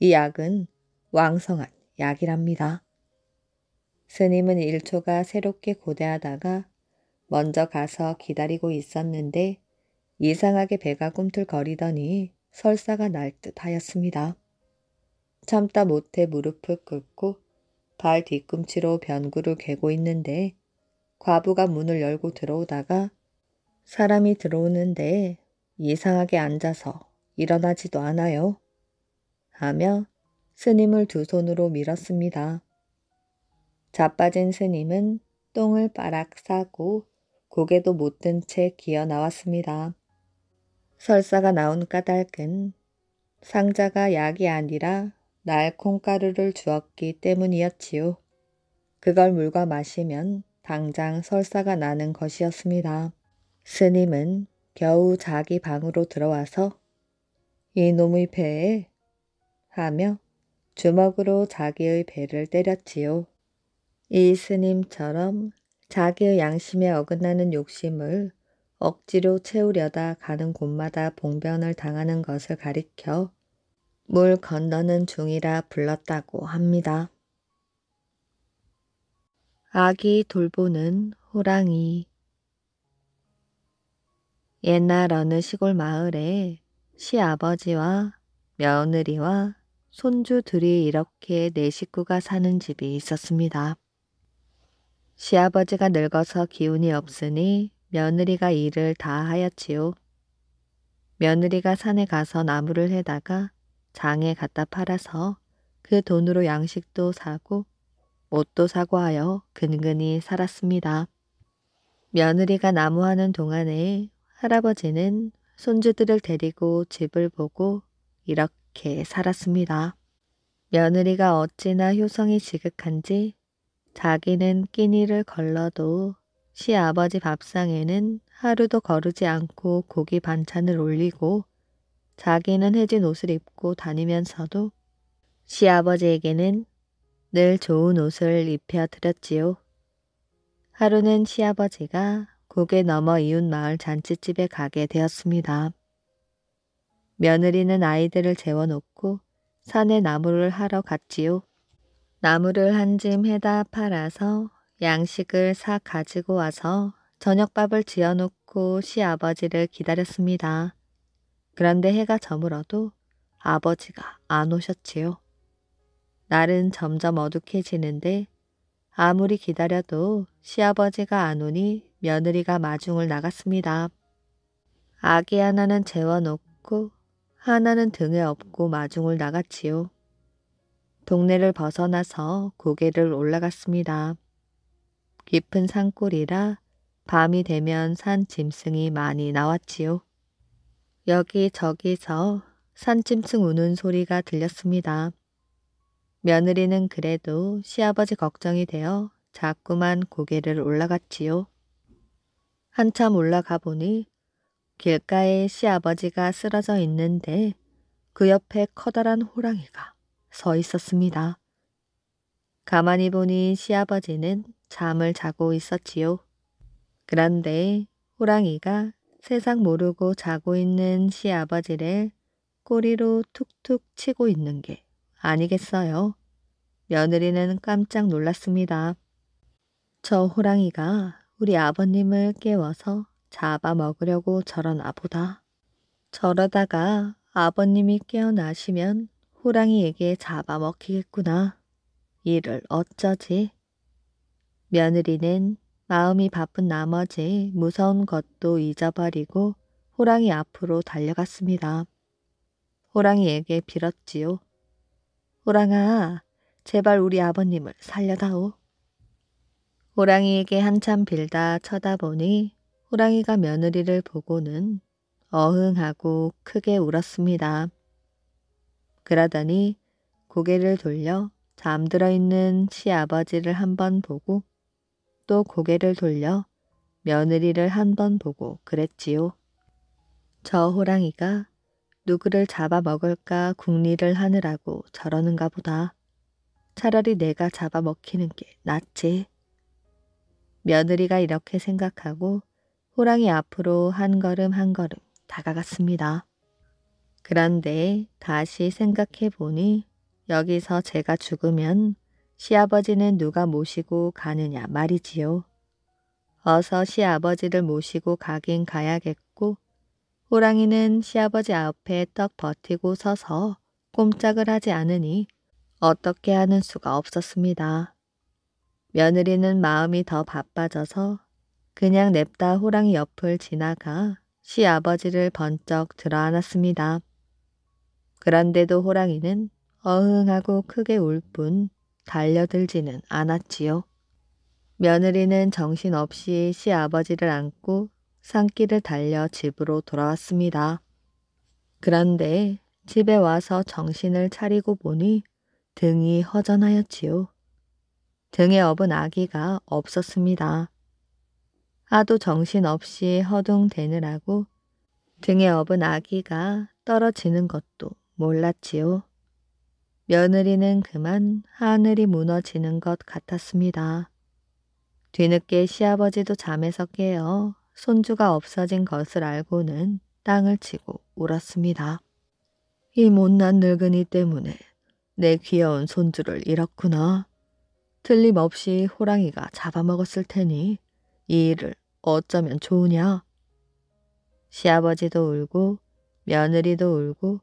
이 약은 왕성한 약이랍니다. 스님은 1초가 새롭게 고대하다가 먼저 가서 기다리고 있었는데 이상하게 배가 꿈틀거리더니 설사가 날 듯 하였습니다. 참다 못해 무릎을 꿇고 발 뒤꿈치로 변구를 괴고 있는데 과부가 문을 열고 들어오다가 사람이 들어오는데 이상하게 앉아서 일어나지도 않아요. 하며 스님을 두 손으로 밀었습니다. 자빠진 스님은 똥을 빠락 싸고 고개도 못 든 채 기어 나왔습니다. 설사가 나온 까닭은 상자가 약이 아니라 날 콩가루를 주었기 때문이었지요. 그걸 물과 마시면 당장 설사가 나는 것이었습니다. 스님은 겨우 자기 방으로 들어와서 이놈의 배에 하며 주먹으로 자기의 배를 때렸지요. 이 스님처럼 자기의 양심에 어긋나는 욕심을 억지로 채우려다 가는 곳마다 봉변을 당하는 것을 가리켜 물 건너는 중이라 불렀다고 합니다. 아기 돌보는 호랑이. 옛날 어느 시골 마을에 시아버지와 며느리와 손주 둘이 이렇게 네 식구가 사는 집이 있었습니다. 시아버지가 늙어서 기운이 없으니 며느리가 일을 다 하였지요. 며느리가 산에 가서 나무를 해다가 장에 갖다 팔아서 그 돈으로 양식도 사고 옷도 사고 하여 근근히 살았습니다. 며느리가 나무하는 동안에 할아버지는 손주들을 데리고 집을 보고 이렇게 살았습니다. 며느리가 어찌나 효성이 지극한지 자기는 끼니를 걸러도 시아버지 밥상에는 하루도 거르지 않고 고기 반찬을 올리고 자기는 해진 옷을 입고 다니면서도 시아버지에게는 늘 좋은 옷을 입혀드렸지요. 하루는 시아버지가 국에 넘어 이웃 마을 잔치집에 가게 되었습니다. 며느리는 아이들을 재워놓고 산에 나무를 하러 갔지요. 나무를 한 짐 해다 팔아서 양식을 사 가지고 와서 저녁밥을 지어놓고 시아버지를 기다렸습니다. 그런데 해가 저물어도 아버지가 안 오셨지요. 날은 점점 어둑해지는데 아무리 기다려도 시아버지가 안 오니 며느리가 마중을 나갔습니다. 아기 하나는 재워놓고 하나는 등에 업고 마중을 나갔지요. 동네를 벗어나서 고개를 올라갔습니다. 깊은 산골이라 밤이 되면 산 짐승이 많이 나왔지요. 여기저기서 산짐승 우는 소리가 들렸습니다. 며느리는 그래도 시아버지 걱정이 되어 자꾸만 고개를 올라갔지요. 한참 올라가 보니 길가에 시아버지가 쓰러져 있는데 그 옆에 커다란 호랑이가 서 있었습니다. 가만히 보니 시아버지는 잠을 자고 있었지요. 그런데 호랑이가 세상 모르고 자고 있는 시아버지를 꼬리로 툭툭 치고 있는 게 아니겠어요. 며느리는 깜짝 놀랐습니다. 저 호랑이가 우리 아버님을 깨워서 잡아먹으려고 저러나 보다. 저러다가 아버님이 깨어나시면 호랑이에게 잡아먹히겠구나. 이를 어쩌지? 며느리는 마음이 바쁜 나머지 무서운 것도 잊어버리고 호랑이 앞으로 달려갔습니다. 호랑이에게 빌었지요. 호랑아, 제발 우리 아버님을 살려다오. 호랑이에게 한참 빌다 쳐다보니 호랑이가 며느리를 보고는 어흥하고 크게 울었습니다. 그러더니 고개를 돌려 잠들어 있는 시아버지를 한번 보고 또 고개를 돌려 며느리를 한 번 보고 그랬지요. 저 호랑이가 누구를 잡아먹을까 궁리를 하느라고 저러는가 보다. 차라리 내가 잡아먹히는 게 낫지. 며느리가 이렇게 생각하고 호랑이 앞으로 한 걸음 한 걸음 다가갔습니다. 그런데 다시 생각해 보니 여기서 제가 죽으면 시아버지는 누가 모시고 가느냐 말이지요. 어서 시아버지를 모시고 가긴 가야겠고 호랑이는 시아버지 앞에 떡 버티고 서서 꼼짝을 하지 않으니 어떻게 하는 수가 없었습니다. 며느리는 마음이 더 바빠져서 그냥 냅다 호랑이 옆을 지나가 시아버지를 번쩍 들어안았습니다. 그런데도 호랑이는 어흥하고 크게 울 뿐 달려들지는 않았지요. 며느리는 정신없이 시아버지를 안고 산길을 달려 집으로 돌아왔습니다. 그런데 집에 와서 정신을 차리고 보니 등이 허전하였지요. 등에 업은 아기가 없었습니다. 하도 정신없이 허둥대느라고 등에 업은 아기가 떨어지는 것도 몰랐지요. 며느리는 그만 하늘이 무너지는 것 같았습니다. 뒤늦게 시아버지도 잠에서 깨어 손주가 없어진 것을 알고는 땅을 치고 울었습니다. 이 못난 늙은이 때문에 내 귀여운 손주를 잃었구나. 틀림없이 호랑이가 잡아먹었을 테니 이 일을 어쩌면 좋으냐. 시아버지도 울고 며느리도 울고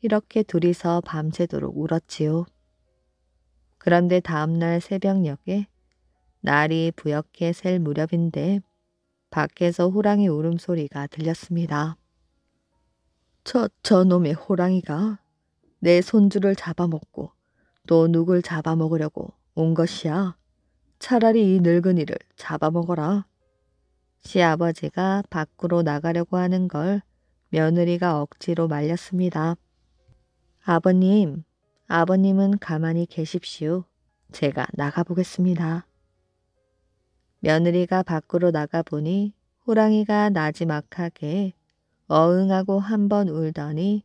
이렇게 둘이서 밤새도록 울었지요. 그런데 다음날 새벽녘에 날이 부옇게 셀 무렵인데 밖에서 호랑이 울음소리가 들렸습니다. 저놈의 호랑이가 내 손주를 잡아먹고 또 누굴 잡아먹으려고 온 것이야. 차라리 이 늙은이를 잡아먹어라. 시아버지가 밖으로 나가려고 하는 걸 며느리가 억지로 말렸습니다. 아버님은 가만히 계십시오. 제가 나가보겠습니다. 며느리가 밖으로 나가보니 호랑이가 나지막하게 어흥하고 한 번 울더니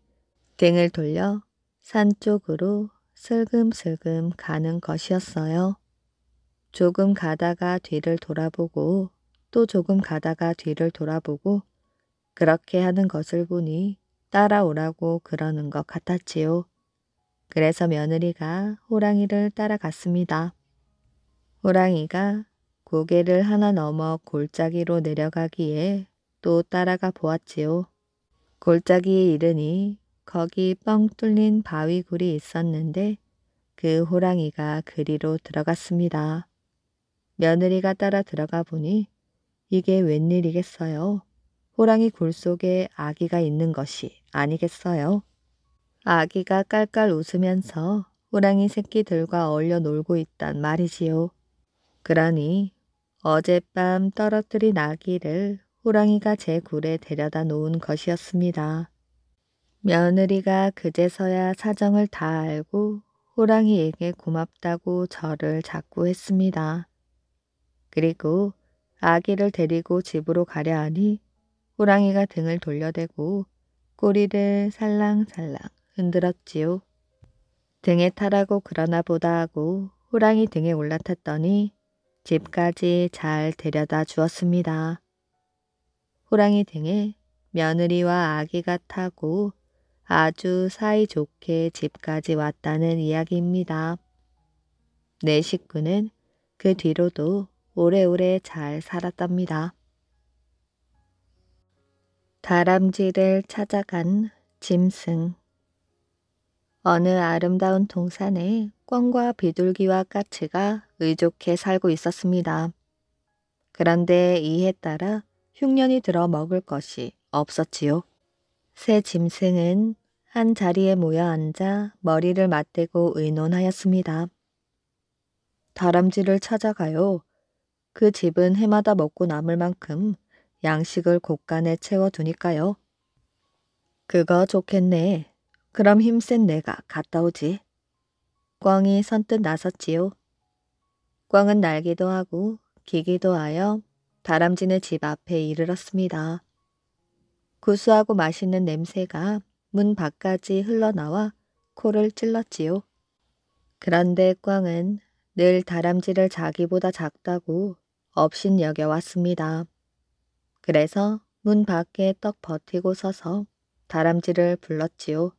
등을 돌려 산 쪽으로 슬금슬금 가는 것이었어요. 조금 가다가 뒤를 돌아보고 또 조금 가다가 뒤를 돌아보고 그렇게 하는 것을 보니 따라오라고 그러는 것 같았지요. 그래서 며느리가 호랑이를 따라갔습니다. 호랑이가 고개를 하나 넘어 골짜기로 내려가기에 또 따라가 보았지요. 골짜기에 이르니 거기 뻥 뚫린 바위굴이 있었는데 그 호랑이가 그리로 들어갔습니다. 며느리가 따라 들어가 보니 이게 웬일이겠어요? 호랑이 굴 속에 아기가 있는 것이 아니겠어요? 아기가 깔깔 웃으면서 호랑이 새끼들과 어울려 놀고 있단 말이지요. 그러니 어젯밤 떨어뜨린 아기를 호랑이가 제 굴에 데려다 놓은 것이었습니다. 며느리가 그제서야 사정을 다 알고 호랑이에게 고맙다고 저를 자꾸 했습니다. 그리고 아기를 데리고 집으로 가려 하니 호랑이가 등을 돌려대고 꼬리를 살랑살랑 흔들었지요. 등에 타라고 그러나 보다 하고 호랑이 등에 올라탔더니 집까지 잘 데려다 주었습니다. 호랑이 등에 며느리와 아기가 타고 아주 사이좋게 집까지 왔다는 이야기입니다. 내 식구는 그 뒤로도 오래오래 잘 살았답니다. 다람쥐를 찾아간 짐승. 어느 아름다운 동산에 꿩과 비둘기와 까치가 의좋게 살고 있었습니다. 그런데 이해 따라 흉년이 들어 먹을 것이 없었지요. 새 짐승은 한 자리에 모여 앉아 머리를 맞대고 의논하였습니다. 다람쥐를 찾아가요. 그 집은 해마다 먹고 남을 만큼 양식을 곳간에 채워두니까요. 그거 좋겠네. 그럼 힘센 내가 갔다 오지. 꿩이 선뜻 나섰지요. 꿩은 날기도 하고 기기도 하여 다람쥐네 집 앞에 이르렀습니다. 구수하고 맛있는 냄새가 문 밖까지 흘러나와 코를 찔렀지요. 그런데 꿩은 늘 다람쥐를 자기보다 작다고 업신 여겨왔습니다. 그래서 문 밖에 떡 버티고 서서 다람쥐를 불렀지요.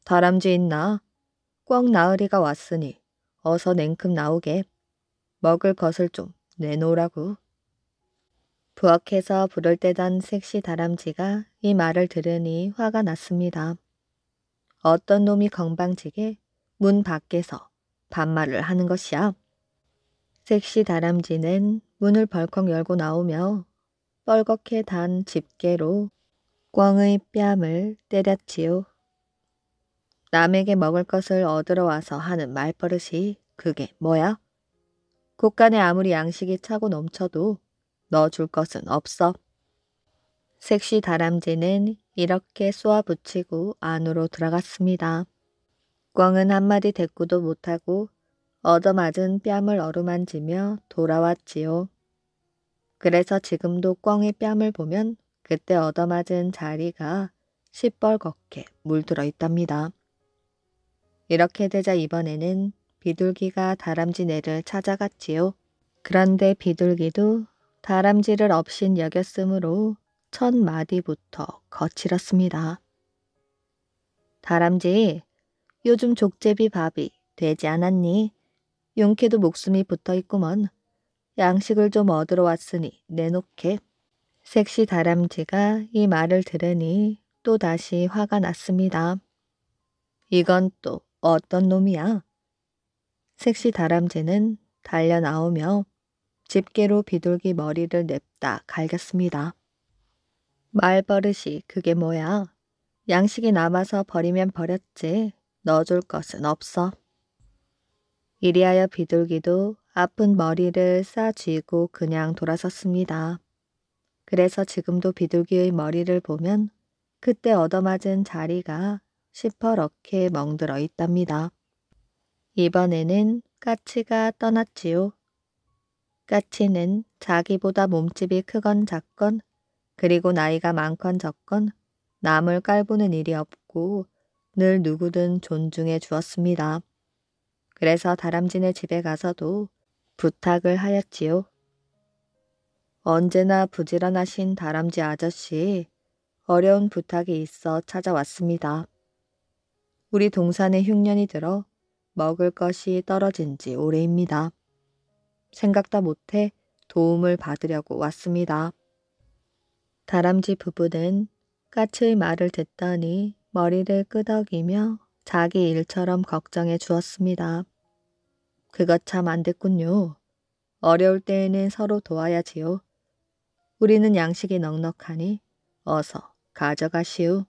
다람쥐 있나? 꿩 나으리가 왔으니 어서 냉큼 나오게. 먹을 것을 좀 내놓으라고. 부엌에서 불을 떼던 섹시 다람쥐가 이 말을 들으니 화가 났습니다. 어떤 놈이 건방지게 문 밖에서 반말을 하는 것이야. 섹시 다람쥐는 문을 벌컥 열고 나오며 뻘겋게 단 집게로 꿩의 뺨을 때렸지요. 남에게 먹을 것을 얻으러 와서 하는 말버릇이 그게 뭐야? 곳간에 아무리 양식이 차고 넘쳐도 너 줄 것은 없어. 섹시 다람쥐는 이렇게 쏘아붙이고 안으로 들어갔습니다. 꿩은 한마디 대꾸도 못하고 얻어맞은 뺨을 어루만지며 돌아왔지요. 그래서 지금도 꿩의 뺨을 보면 그때 얻어맞은 자리가 시뻘겋게 물들어 있답니다. 이렇게 되자 이번에는 비둘기가 다람쥐네를 찾아갔지요. 그런데 비둘기도 다람쥐를 업신 여겼으므로 첫 마디부터 거칠었습니다. 다람쥐, 요즘 족제비 밥이 되지 않았니? 용케도 목숨이 붙어 있구먼. 양식을 좀 얻으러 왔으니 내놓게. 섹시 다람쥐가 이 말을 들으니 또다시 화가 났습니다. 이건 또 어떤 놈이야? 섹시 다람쥐는 달려 나오며 집게로 비둘기 머리를 냅다 갈겼습니다. 말버릇이 그게 뭐야? 양식이 남아서 버리면 버렸지. 넣어줄 것은 없어. 이리하여 비둘기도 아픈 머리를 싸쥐고 그냥 돌아섰습니다. 그래서 지금도 비둘기의 머리를 보면 그때 얻어맞은 자리가 시퍼렇게 멍들어 있답니다. 이번에는 까치가 떠났지요. 까치는 자기보다 몸집이 크건 작건 그리고 나이가 많건 적건 남을 깔보는 일이 없고 늘 누구든 존중해 주었습니다. 그래서 다람쥐네 집에 가서도 부탁을 하였지요. 언제나 부지런하신 다람쥐 아저씨, 어려운 부탁이 있어 찾아왔습니다. 우리 동산에 흉년이 들어 먹을 것이 떨어진 지 오래입니다. 생각다 못해 도움을 받으려고 왔습니다. 다람쥐 부부는 까치의 말을 듣더니 머리를 끄덕이며 자기 일처럼 걱정해 주었습니다. 그것 참 안 됐군요. 어려울 때에는 서로 도와야지요. 우리는 양식이 넉넉하니 어서 가져가시오.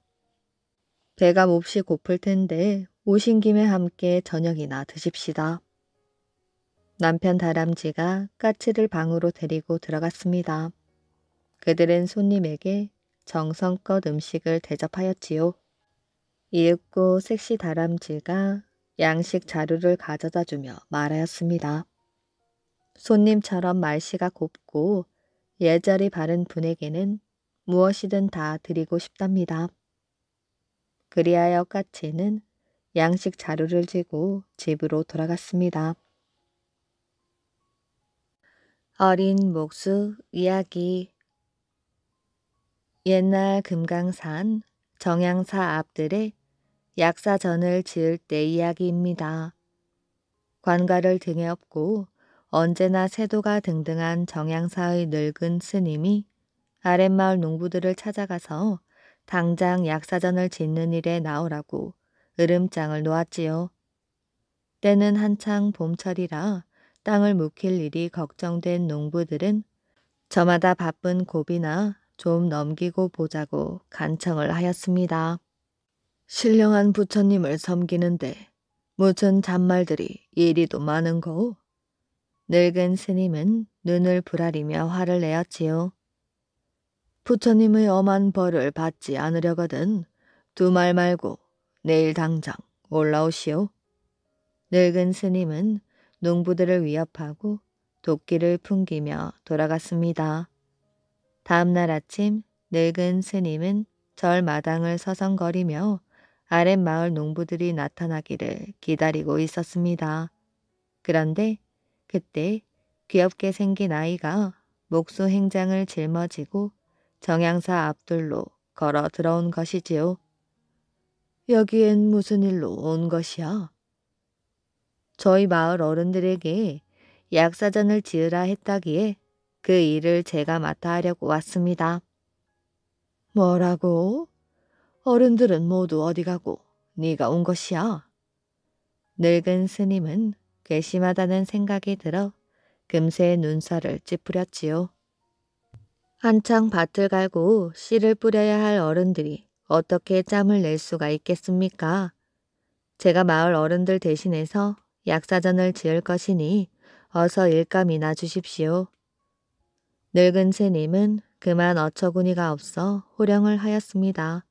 배가 몹시 고플 텐데 오신 김에 함께 저녁이나 드십시다. 남편 다람쥐가 까치를 방으로 데리고 들어갔습니다. 그들은 손님에게 정성껏 음식을 대접하였지요. 이윽고 섹시 다람쥐가 양식 자루를 가져다 주며 말하였습니다. 손님처럼 말씨가 곱고 예절이 바른 분에게는 무엇이든 다 드리고 싶답니다. 그리하여 까치는 양식 자루를 쥐고 집으로 돌아갔습니다. 어린 목수 이야기. 옛날 금강산 정양사 앞들에 약사전을 지을 때 이야기입니다. 관가를 등에 업고 언제나 세도가 등등한 정양사의 늙은 스님이 아랫마을 농부들을 찾아가서 당장 약사전을 짓는 일에 나오라고 으름장을 놓았지요. 때는 한창 봄철이라 땅을 묵힐 일이 걱정된 농부들은 저마다 바쁜 고비나 좀 넘기고 보자고 간청을 하였습니다. 신령한 부처님을 섬기는데 무슨 잔말들이 이리도 많은고? 늙은 스님은 눈을 부라리며 화를 내었지요. 부처님의 엄한 벌을 받지 않으려거든 두 말 말고 내일 당장 올라오시오. 늙은 스님은 농부들을 위협하고 도끼를 풍기며 돌아갔습니다. 다음 날 아침 늙은 스님은 절 마당을 서성거리며 아랫마을 농부들이 나타나기를 기다리고 있었습니다. 그런데 그때 귀엽게 생긴 아이가 목수 행장을 짊어지고 정양사 앞들로 걸어 들어온 것이지요. 여기엔 무슨 일로 온 것이야? 저희 마을 어른들에게 약사전을 지으라 했다기에 그 일을 제가 맡아 하려고 왔습니다. 뭐라고? 어른들은 모두 어디 가고 네가 온 것이야? 늙은 스님은 괘씸하다는 생각이 들어 금세 눈살을 찌푸렸지요. 한창 밭을 갈고 씨를 뿌려야 할 어른들이 어떻게 짬을 낼 수가 있겠습니까? 제가 마을 어른들 대신해서 약사전을 지을 것이니 어서 일감이나 주십시오. 늙은 스님은 그만 어처구니가 없어 호령을 하였습니다.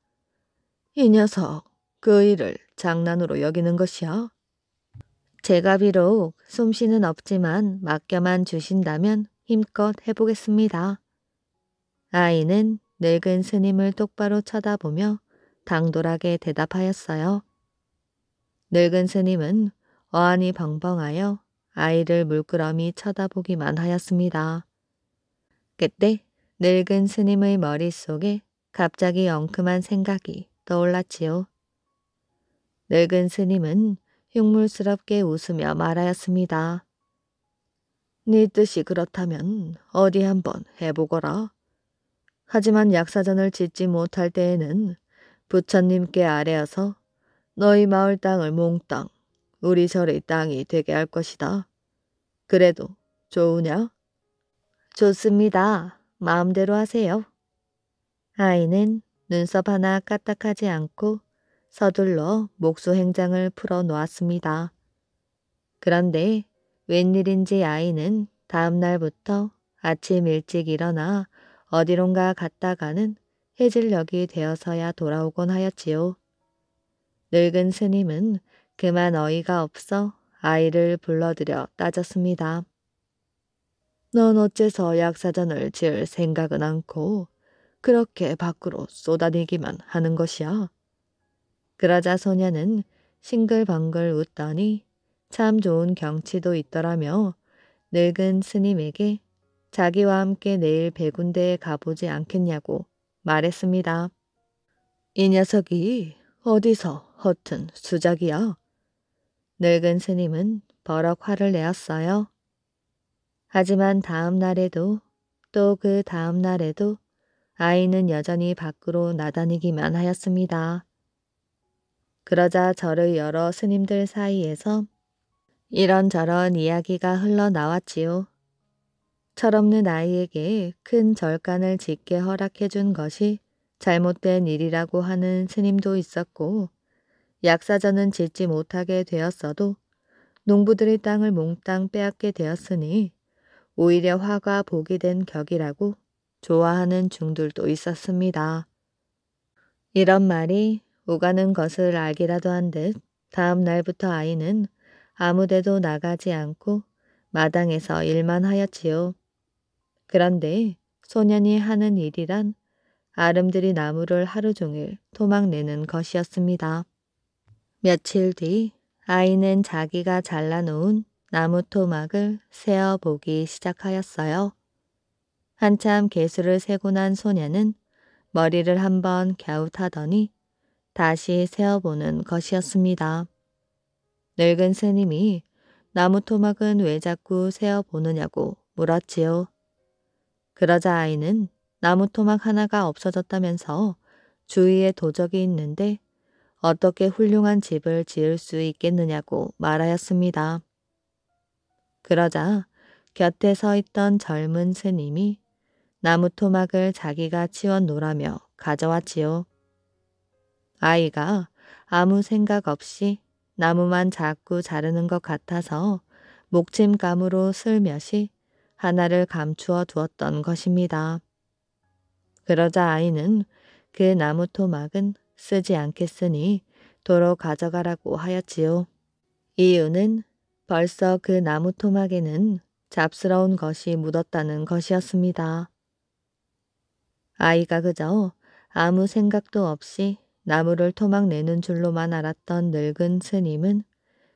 이 녀석, 그 일을 장난으로 여기는 것이야? 제가 비록 솜씨는 없지만 맡겨만 주신다면 힘껏 해보겠습니다. 아이는 늙은 스님을 똑바로 쳐다보며 당돌하게 대답하였어요. 늙은 스님은 어안이 벙벙하여 아이를 물끄러미 쳐다보기만 하였습니다. 그때 늙은 스님의 머릿속에 갑자기 엉큼한 생각이 떠올랐지요. 늙은 스님은 흉물스럽게 웃으며 말하였습니다. 네 뜻이 그렇다면 어디 한번 해보거라. 하지만 약사전을 짓지 못할 때에는 부처님께 아뢰어서 너희 마을 땅을 몽땅 우리 절의 땅이 되게 할 것이다. 그래도 좋으냐? 좋습니다. 마음대로 하세요. 아이는 눈썹 하나 까딱하지 않고 서둘러 목수 행장을 풀어 놓았습니다. 그런데 웬일인지 아이는 다음 날부터 아침 일찍 일어나 어디론가 갔다가는 해질녘이 되어서야 돌아오곤 하였지요. 늙은 스님은 그만 어이가 없어 아이를 불러들여 따졌습니다. 넌 어째서 약사전을 지을 생각은 않고 그렇게 밖으로 쏘다니기만 하는 것이야? 그러자 소녀는 싱글벙글 웃더니 참 좋은 경치도 있더라며 늙은 스님에게 자기와 함께 내일 백운대에 가보지 않겠냐고 말했습니다. 이 녀석이 어디서 허튼 수작이야? 늙은 스님은 버럭 화를 내었어요. 하지만 다음 날에도 또 그 다음 날에도 아이는 여전히 밖으로 나다니기만 하였습니다. 그러자 절의 여러 스님들 사이에서 이런저런 이야기가 흘러나왔지요. 철없는 아이에게 큰 절간을 짓게 허락해 준 것이 잘못된 일이라고 하는 스님도 있었고, 약사전은 짓지 못하게 되었어도 농부들의 땅을 몽땅 빼앗게 되었으니 오히려 화가 복이 된 격이라고 좋아하는 중들도 있었습니다. 이런 말이 오가는 것을 알기라도 한 듯 다음 날부터 아이는 아무데도 나가지 않고 마당에서 일만 하였지요. 그런데 소년이 하는 일이란 아름드리 나무를 하루 종일 토막내는 것이었습니다. 며칠 뒤 아이는 자기가 잘라놓은 나무 토막을 세어보기 시작하였어요. 한참 개수를 세고 난 소녀는 머리를 한번 갸웃하더니 다시 세어보는 것이었습니다. 늙은 스님이 나무 토막은 왜 자꾸 세어보느냐고 물었지요. 그러자 아이는 나무 토막 하나가 없어졌다면서 주위에 도적이 있는데 어떻게 훌륭한 집을 지을 수 있겠느냐고 말하였습니다. 그러자 곁에 서 있던 젊은 스님이 나무 토막을 자기가 치워 놓으라며 가져왔지요. 아이가 아무 생각 없이 나무만 자꾸 자르는 것 같아서 목침감으로 슬며시 하나를 감추어 두었던 것입니다. 그러자 아이는 그 나무 토막은 쓰지 않겠으니 도로 가져가라고 하였지요. 이유는 벌써 그 나무 토막에는 잡스러운 것이 묻었다는 것이었습니다. 아이가 그저 아무 생각도 없이 나무를 토막 내는 줄로만 알았던 늙은 스님은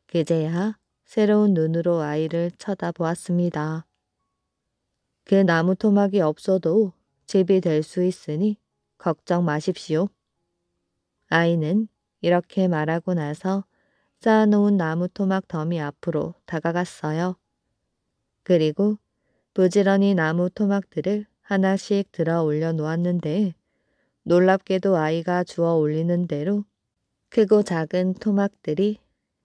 그제야 새로운 눈으로 아이를 쳐다보았습니다. 그 나무 토막이 없어도 집이 될 수 있으니 걱정 마십시오. 아이는 이렇게 말하고 나서 쌓아놓은 나무 토막 더미 앞으로 다가갔어요. 그리고 부지런히 나무 토막들을 하나씩 들어 올려 놓았는데 놀랍게도 아이가 주워 올리는 대로 크고 작은 토막들이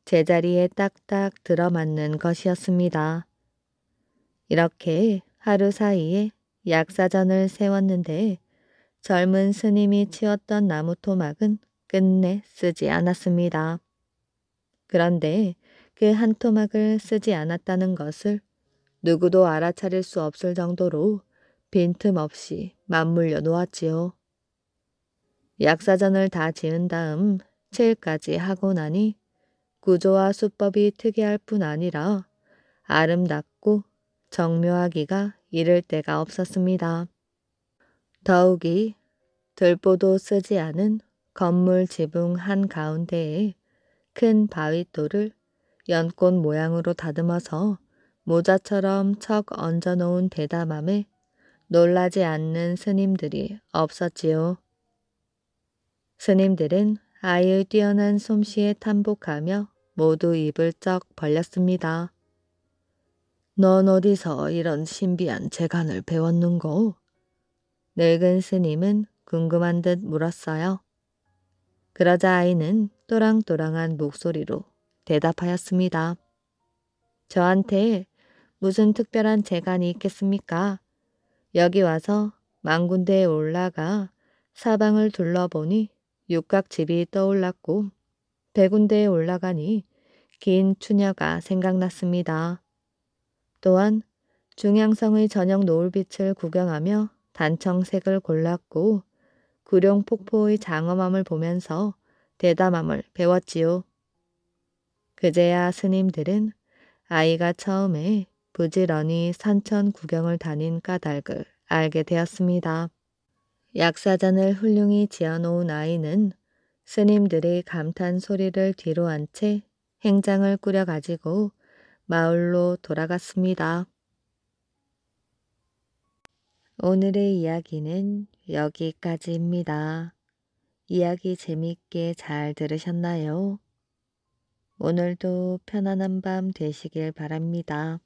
제자리에 딱딱 들어맞는 것이었습니다. 이렇게 하루 사이에 약사전을 세웠는데 젊은 스님이 치웠던 나무 토막은 끝내 쓰지 않았습니다. 그런데 그 한 토막을 쓰지 않았다는 것을 누구도 알아차릴 수 없을 정도로 빈틈없이 맞물려 놓았지요. 약사전을 다 지은 다음 칠까지 하고 나니 구조와 수법이 특이할 뿐 아니라 아름답고 정묘하기가 이를 데가 없었습니다. 더욱이 들보도 쓰지 않은 건물 지붕 한가운데에 큰 바윗돌을 연꽃 모양으로 다듬어서 모자처럼 척 얹어놓은 대담함에 놀라지 않는 스님들이 없었지요. 스님들은 아이의 뛰어난 솜씨에 탐복하며 모두 입을 쩍 벌렸습니다. 넌 어디서 이런 신비한 재간을 배웠는고? 늙은 스님은 궁금한 듯 물었어요. 그러자 아이는 또랑또랑한 목소리로 대답하였습니다. 저한테 무슨 특별한 재간이 있겠습니까? 여기 와서 만군대에 올라가 사방을 둘러보니 육각집이 떠올랐고 백운대에 올라가니 긴 추녀가 생각났습니다. 또한 중양성의 저녁 노을빛을 구경하며 단청색을 골랐고 구룡폭포의 장엄함을 보면서 대담함을 배웠지요. 그제야 스님들은 아이가 처음에 부지런히 산천 구경을 다닌 까닭을 알게 되었습니다. 약사전을 훌륭히 지어놓은 아이는 스님들의 감탄 소리를 뒤로 한 채 행장을 꾸려가지고 마을로 돌아갔습니다. 오늘의 이야기는 여기까지입니다. 이야기 재미있게 잘 들으셨나요? 오늘도 편안한 밤 되시길 바랍니다.